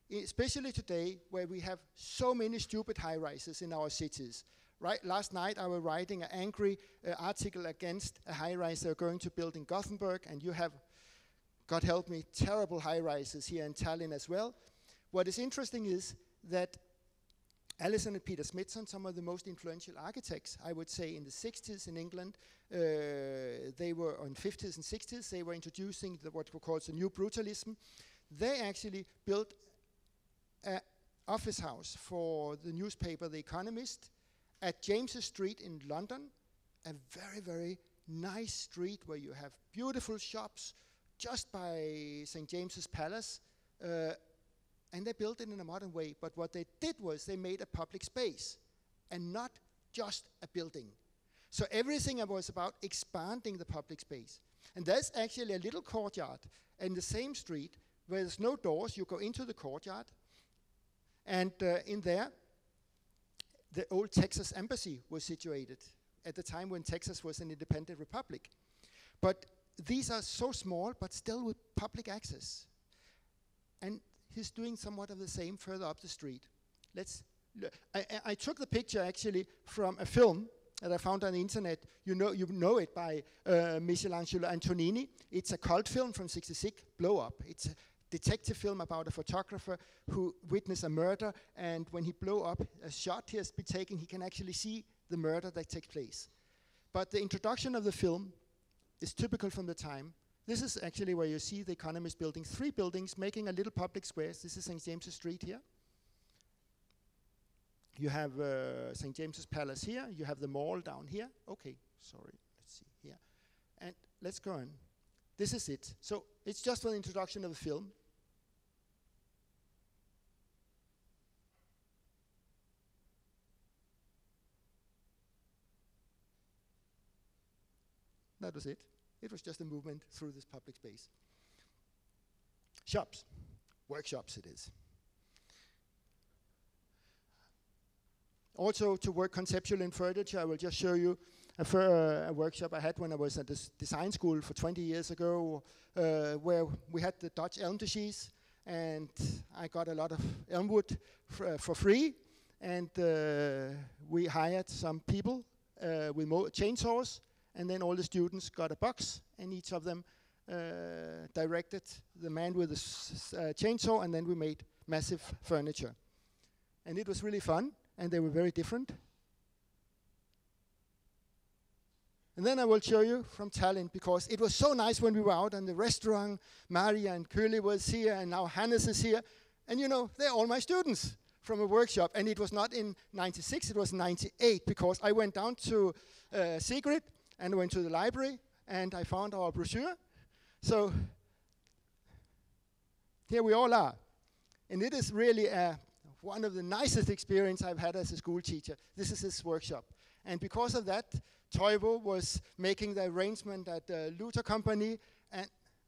Especially today, where we have so many stupid high-rises in our cities. Right? Last night, I was writing an angry article against a high-rise they're going to build in Gothenburg, and you have, God help me, terrible high-rises here in Tallinn as well. What is interesting is that Alison and Peter Smithson, some of the most influential architects, I would say, in the 60s in England, they were on 50s and 60s, they were introducing what we call the new brutalism. They actually built an office house for the newspaper The Economist at James's Street in London, a very, very nice street where you have beautiful shops just by St. James's Palace. And they built it in a modern way, but what they did was they made a public space and not just a building. So everything was about expanding the public space. And there's actually a little courtyard in the same street where there's no doors. You go into the courtyard, and in there, the old Texas embassy was situated at the time when Texas was an independent republic. But these are so small, but still with public access. And he's doing somewhat of the same further up the street. I took the picture actually from a film that I found on the internet. You know it by Michelangelo Antonioni. It's a cult film from '66, Blow Up. It's a detective film about a photographer who witnessed a murder, and when he blow up a shot he has been taken, he can actually see the murder that takes place. But the introduction of the film is typical from the time. This is actually where you see the Economist building 3 buildings, making a little public squares. This is St. James's Street here. You have St. James's Palace here. You have the mall down here. Okay, sorry, let's see here. And let's go on. This is it. So it's just for the introduction of the film. That was it. It was just a movement through this public space. Shops, workshops it is. Also, to work conceptually in furniture, I will just show you a workshop I had when I was at this design school for 20 years ago, where we had the Dutch elm disease, and I got a lot of elm wood for free, and we hired some people with chainsaws, and then all the students got a box, and each of them directed the man with the chainsaw, and then we made massive furniture. And it was really fun, and they were very different. And then I will show you from Tallinn, because it was so nice when we were out in the restaurant. Maria and Kylie was here, and now Hannes is here. And you know, they're all my students from a workshop. And it was not in 96, it was 98, because I went down to Sigrid and went to the library, and I found our brochure. So here we all are. And it is really one of the nicest experiences I've had as a school teacher. This is his workshop. And because of that, Toivo was making the arrangement at the Luther Company, and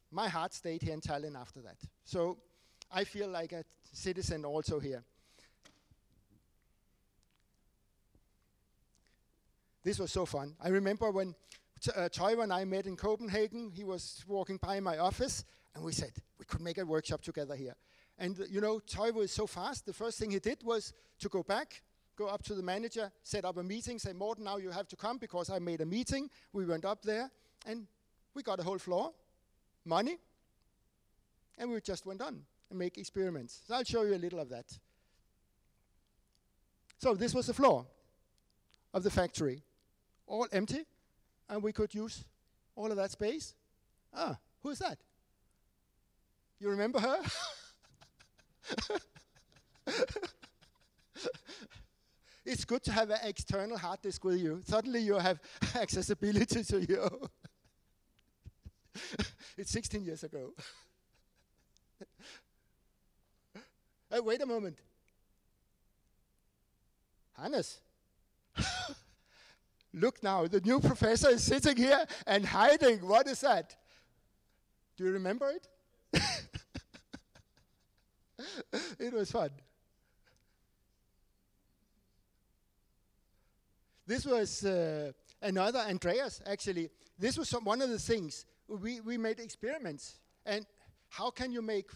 my heart stayed here in Tallinn after that. So I feel like a citizen also here. This was so fun. I remember when Toivo and I met in Copenhagen. He was walking by my office, and we said we could make a workshop together here. And you know, Toivo is so fast. The first thing he did was to go back, go up to the manager, set up a meeting, say, Morten, now you have to come because I made a meeting. We went up there, and we got a whole floor, money, and we just went on and make experiments. So I'll show you a little of that. So this was the floor of the factory, all empty, and we could use all of that space. Ah, who's that? You remember her? It's good to have an external hard disk with you. Suddenly you have accessibility to you. It's 16 years ago. Wait a moment. Hannes. Look now, the new professor is sitting here and hiding. What is that? Do you remember it? It was fun. This was another Andreas, actually. This was one of the things. We made experiments. And how can you make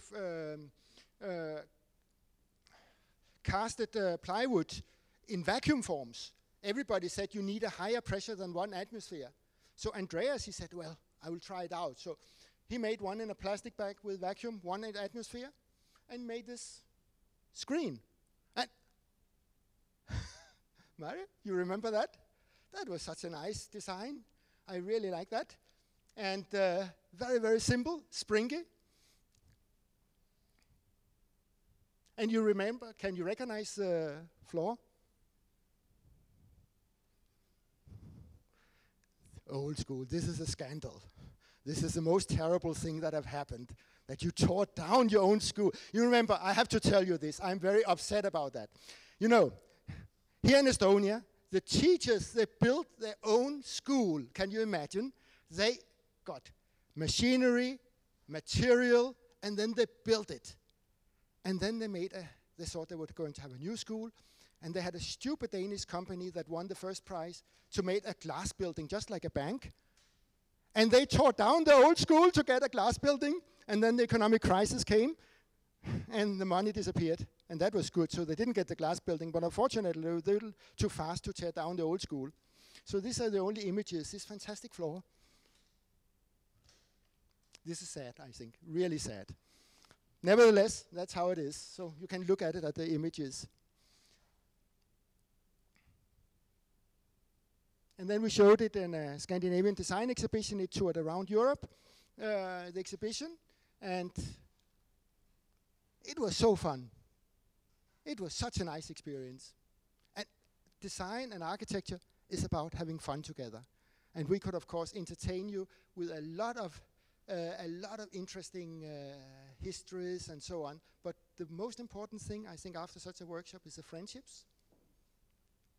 casted plywood in vacuum forms? Everybody said you need a higher pressure than 1 atmosphere. So Andreas, he said, well, I will try it out. So he made one in a plastic bag with vacuum, 1 atmosphere, and made this screen. And Mario, you remember that? That was such a nice design. I really like that. And very, very simple, springy. And you remember, can you recognize the floor? Old school, this is a scandal. This is the most terrible thing that have happened, that you tore down your own school. You remember, I have to tell you this, I'm very upset about that. You know, here in Estonia, the teachers, they built their own school. Can you imagine? They got machinery, material, and then they built it. And then they thought they were going to have a new school, and they had a stupid Danish company that won the first prize to make a glass building, just like a bank. And they tore down the old school to get a glass building, and then the economic crisis came, and the money disappeared. And that was good, so they didn't get the glass building, but unfortunately, they were a little too fast to tear down the old school. So these are the only images, this fantastic floor. This is sad, I think, really sad. Nevertheless, that's how it is, so you can look at it at the images. And then we showed it in a Scandinavian design exhibition. It toured around Europe, the exhibition, and it was so fun. It was such a nice experience. And design and architecture is about having fun together. And we could, of course, entertain you with a lot of interesting histories and so on. But the most important thing, I think, after such a workshop is the friendships.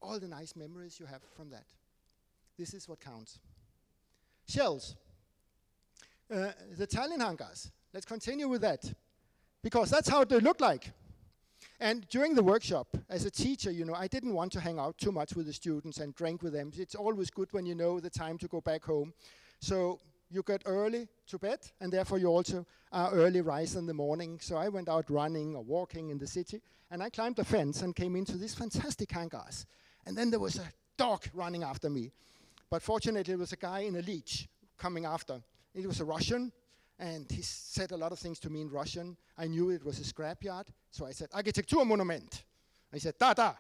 All the nice memories you have from that. This is what counts. Shells. The Tallinn hangars. Let's continue with that. Because that's how they look like. And during the workshop, as a teacher, you know, I didn't want to hang out too much with the students and drink with them. It's always good when you know the time to go back home. So you get early to bed, and therefore you also are early rise in the morning. So I went out running or walking in the city, and I climbed the fence and came into these fantastic hangars. And then there was a dog running after me. But fortunately, there was a guy in a leash coming after. It was a Russian, and he said a lot of things to me in Russian. I knew it was a scrapyard, so I said, Architekturmonument. I said, da.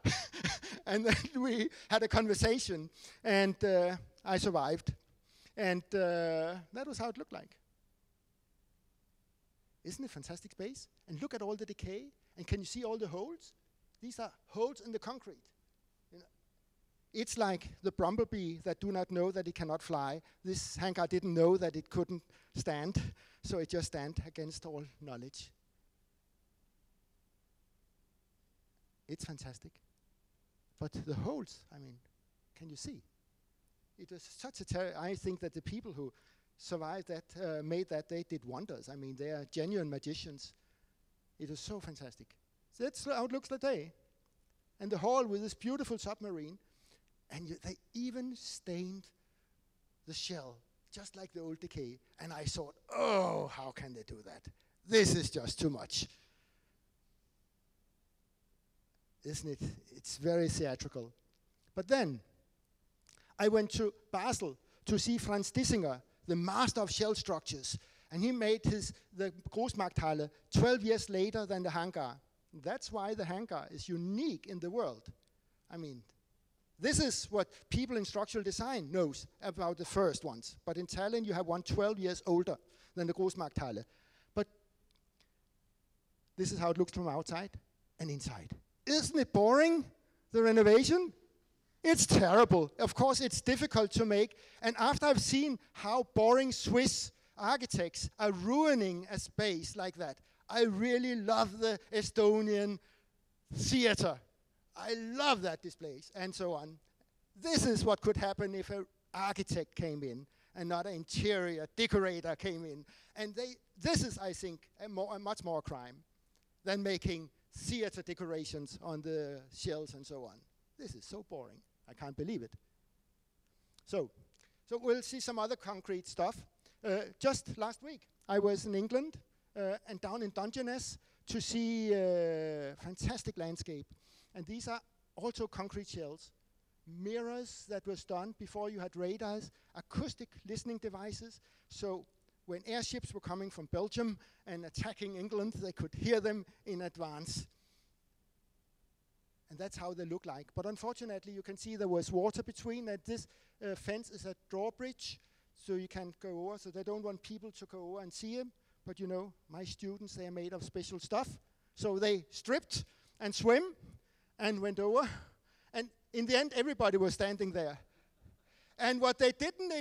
And then we had a conversation, and I survived. And that was how it looked like. Isn't it fantastic space? And look at all the decay. And can you see all the holes? These are holes in the concrete. You know, it's like the bumblebee that do not know that it cannot fly. This hangar didn't know that it couldn't stand, so it just stand against all knowledge. It's fantastic. But the holes, I mean, can you see? It was such a I think that the people who survived that, made that, they did wonders. I mean, they are genuine magicians. It was so fantastic. So that's how it looks today. And the hall with this beautiful submarine, and they even stained the shell, just like the old decay. And I thought, oh, how can they do that? This is just too much. Isn't it? It's very theatrical. But then, I went to Basel to see Franz Dissinger, the master of shell structures. And he made the Großmarkthalle 12 years later than the hangar. That's why the hangar is unique in the world. I mean, this is what people in structural design knows about the first ones. But in Tallinn, you have one 12 years older than the Großmarkthalle. But this is how it looks from outside and inside. Isn't it boring, the renovation? It's terrible. Of course, it's difficult to make. And after I've seen how boring Swiss architects are ruining a space like that, I really love the Estonian theater. I love that displays and so on. This is what could happen if an architect came in and not an interior decorator came in. And this is, I think, a much more crime than making theater decorations on the shells and so on. This is so boring. I can't believe it. So we'll see some other concrete stuff. Just last week, I was in England and down in Dungeness to see a fantastic landscape. And these are also concrete shells, mirrors that was done before you had radars, acoustic listening devices. So when airships were coming from Belgium and attacking England, they could hear them in advance. And that's how they look like. But unfortunately, you can see there was water between, and this fence is a drawbridge, so you can't go over, so they don't want people to go over and see them. But you know, my students, they are made of special stuff. So they stripped and swim and went over. And in the end, everybody was standing there. And what they didn't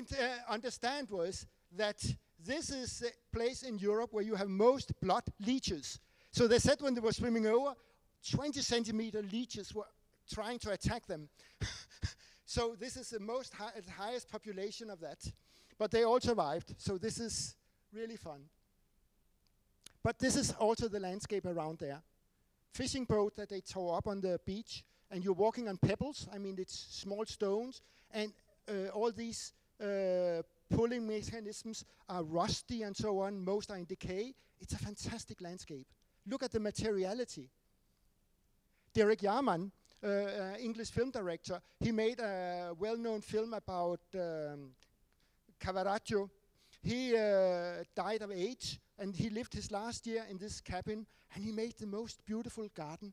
understand was that this is a place in Europe where you have most blood leeches. So they said when they were swimming over, 20 centimeter leeches were trying to attack them. So this is the highest population of that. But they all survived, so this is really fun. But this is also the landscape around there. Fishing boat that they tore up on the beach, and you're walking on pebbles. I mean, it's small stones, and all these pulling mechanisms are rusty and so on. Most are in decay. It's a fantastic landscape. Look at the materiality. Derek Jarman, English film director, he made a well-known film about Caravaggio. He died of age, and he lived his last year in this cabin, and he made the most beautiful garden,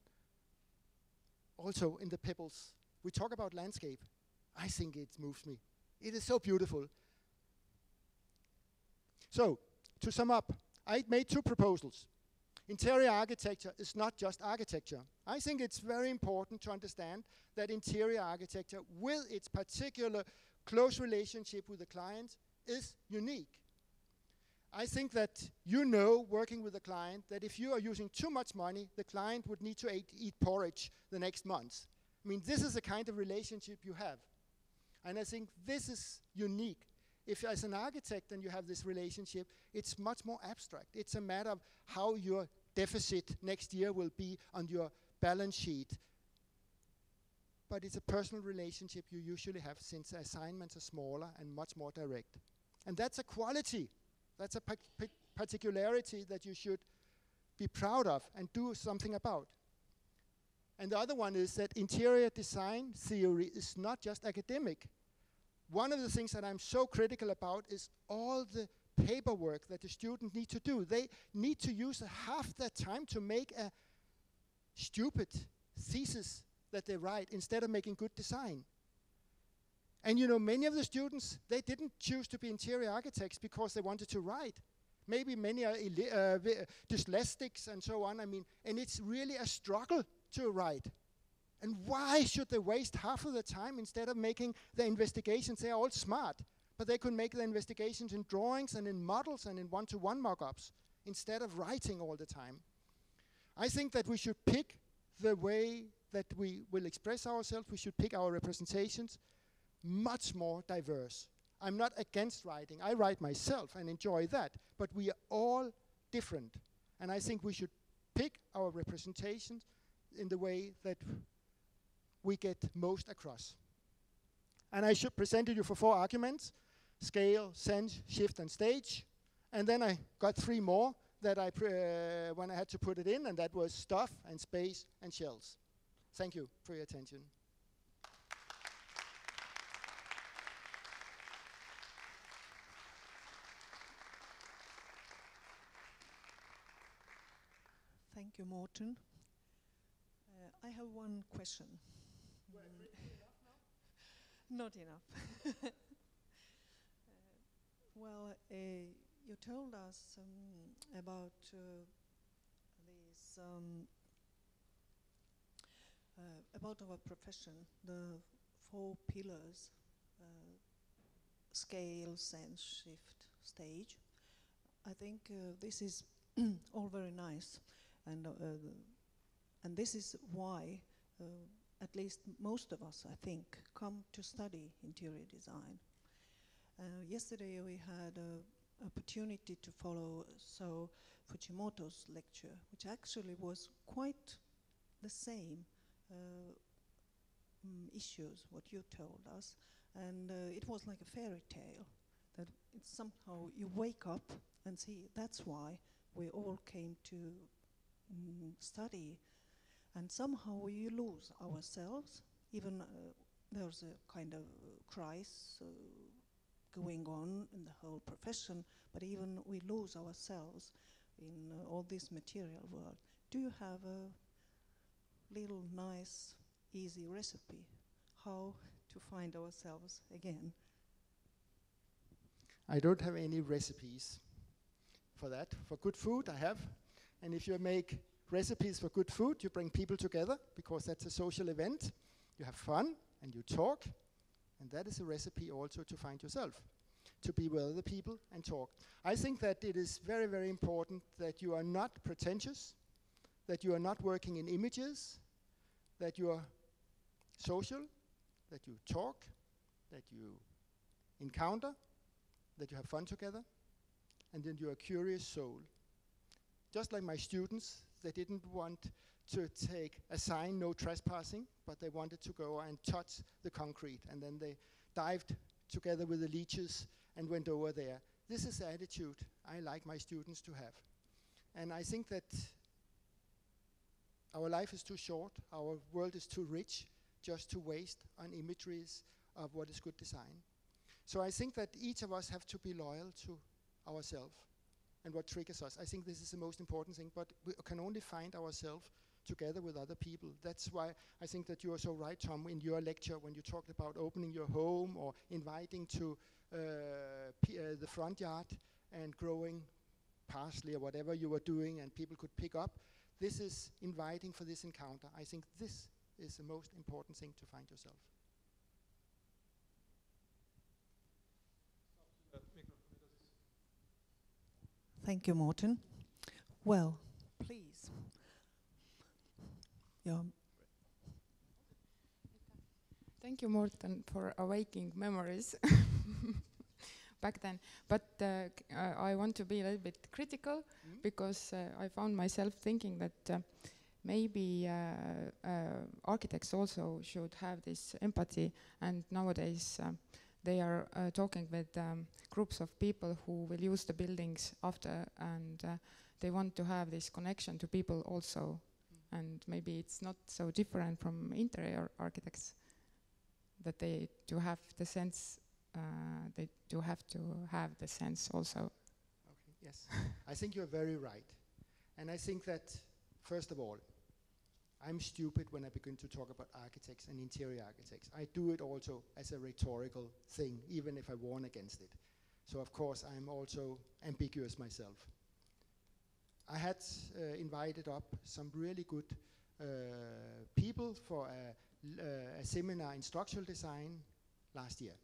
also in the pebbles. We talk about landscape. I think it moves me. It is so beautiful. So, to sum up, I made two proposals. Interior architecture is not just architecture. I think it's very important to understand that interior architecture, with its particular close relationship with the client, is unique. I think that you know, working with a client, that if you are using too much money, the client would need to eat porridge the next month. I mean, this is the kind of relationship you have. And I think this is unique. If as an architect and you have this relationship, it's much more abstract. It's a matter of how your deficit next year will be on your balance sheet. But it's a personal relationship you usually have, since assignments are smaller and much more direct. And that's a quality. That's a particularity that you should be proud of and do something about. And the other one is that interior design theory is not just academic. One of the things that I'm so critical about is all the paperwork that the students need to do. They need to use half their time to make a stupid thesis that they write instead of making good design. And you know, many of the students, they didn't choose to be interior architects because they wanted to write. Maybe many are dyslexics and so on. I mean, and it's really a struggle to write. And why should they waste half of the time instead of making the investigations? They are all smart, but they could make the investigations in drawings and in models and in one-to-one mock-ups instead of writing all the time. I think that we should pick the way that we will express ourselves. We should pick our representations much more diverse. I'm not against writing. I write myself and enjoy that, but we are all different. And I think we should pick our representations in the way that we get most across. And I should present you for 4 arguments: scale, sense, shift, and stage. And then I got 3 more that when I had to put it in, and that was stuff and space and shells. Thank you for your attention. Thank you, Morten. I have one question. Well, enough now? Not enough. Well, you told us about these about our profession, the 4 pillars: scale, sense, shift, stage. I think this is all very nice, and this is why at least most of us, I think, come to study interior design. Yesterday we had an opportunity to follow So Fujimoto's lecture, which actually was quite the same issues what you told us, and it was like a fairy tale, that it's somehow you wake up and see that's why we all came to study, and somehow we lose ourselves. Even there's a kind of crisis going on in the whole profession, but even we lose ourselves in all this material world. Do you have a little nice, easy recipe how to find ourselves again? I don't have any recipes for that. For good food, I have. And if you make recipes for good food, you bring people together, because that's a social event. You have fun and you talk, and that is a recipe also to find yourself, to be with other people and talk. I think that it is very, very important that you are not pretentious, that you are not working in images, that you are social, that you talk, that you encounter, that you have fun together, and then you're a curious soul. Just like my students, they didn't want to take a sign, no trespassing, but they wanted to go and touch the concrete, and then they dived together with the leeches and went over there. This is the attitude I like my students to have. And I think that our life is too short, our world is too rich, just to waste on imageries of what is good design. So I think that each of us have to be loyal to ourselves and what triggers us. I think this is the most important thing, but we can only find ourselves together with other people. That's why I think that you are so right, Tom, in your lecture when you talked about opening your home or inviting to the front yard and growing parsley or whatever you were doing and people could pick up. This is inviting for this encounter. I think this is the most important thing to find yourself. Thank you, Morten. Well, please. Yeah. Thank you, Morten, for awakening memories back then. But I want to be a little bit critical because I found myself thinking that maybe architects also should have this empathy, and nowadays they are talking with groups of people who will use the buildings after, and they want to have this connection to people also. And maybe it's not so different from interior architects, that they do have the sense, they do have to have the sense also. Okay, yes. I think you're very right. And I think that, first of all, I'm stupid when I begin to talk about architects and interior architects. I do it also as a rhetorical thing, even if I warn against it. So of course I'm also ambiguous myself. I had invited up some really good people for a seminar in structural design last year.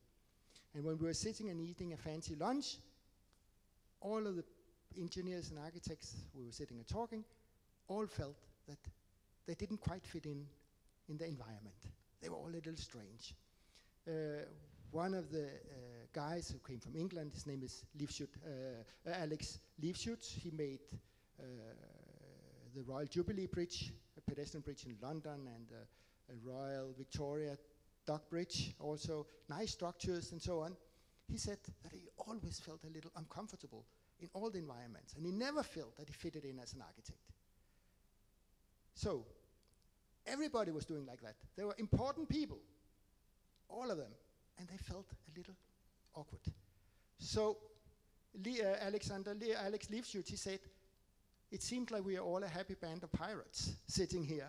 And when we were sitting and eating a fancy lunch, all of the engineers and architects we were sitting and talking all felt that they didn't quite fit in the environment. They were all a little strange. One of the guys who came from England, his name is Alex Leifschutz. He made the Royal Jubilee Bridge, a pedestrian bridge in London, and a Royal Victoria Dock Bridge, also nice structures and so on. He said that he always felt a little uncomfortable in all the environments, and he never felt that he fitted in as an architect. So everybody was doing like that. They were important people, all of them, and they felt a little awkward. So Alex Leifschutz, he said, it seemed like we are all a happy band of pirates sitting here.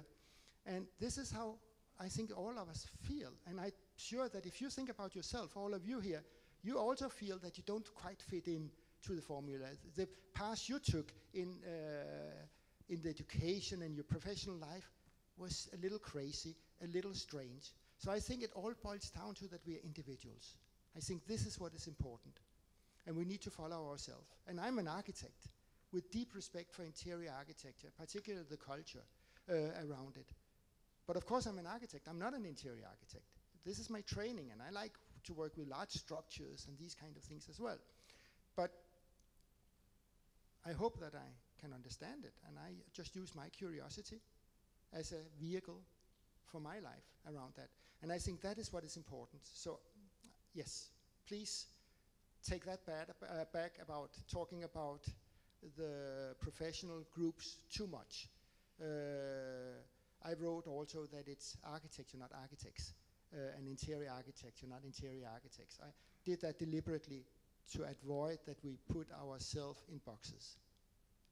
And this is how I think all of us feel. And I'm sure that if you think about yourself, all of you here, you also feel that you don't quite fit in to the formula. The path you took in the education and your professional life was a little crazy, a little strange. So I think it all boils down to that we are individuals. I think this is what is important. And we need to follow ourselves. And I'm an architect with deep respect for interior architecture, particularly the culture around it. But of course I'm an architect, I'm not an interior architect. This is my training, and I like to work with large structures and these kind of things as well. But I hope that I can understand it, and I just use my curiosity as a vehicle for my life around that. And I think that is what is important. So yes, please take that back about talking about the professional groups too much. I wrote also that it's architecture, not architects, and interior architecture, not interior architects. I did that deliberately to avoid that we put ourselves in boxes.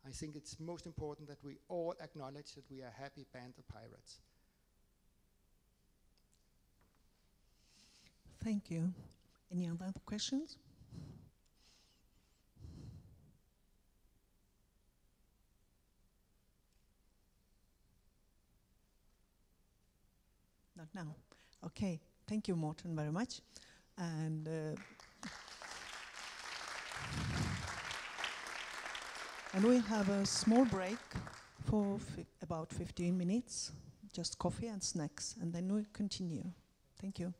I think it's most important that we all acknowledge that we are a happy band of pirates. Thank you. Any other questions? Not now. Okay. Thank you, Morten, very much. And we'll have a small break for about 15 minutes, just coffee and snacks, and then we'll continue. Thank you.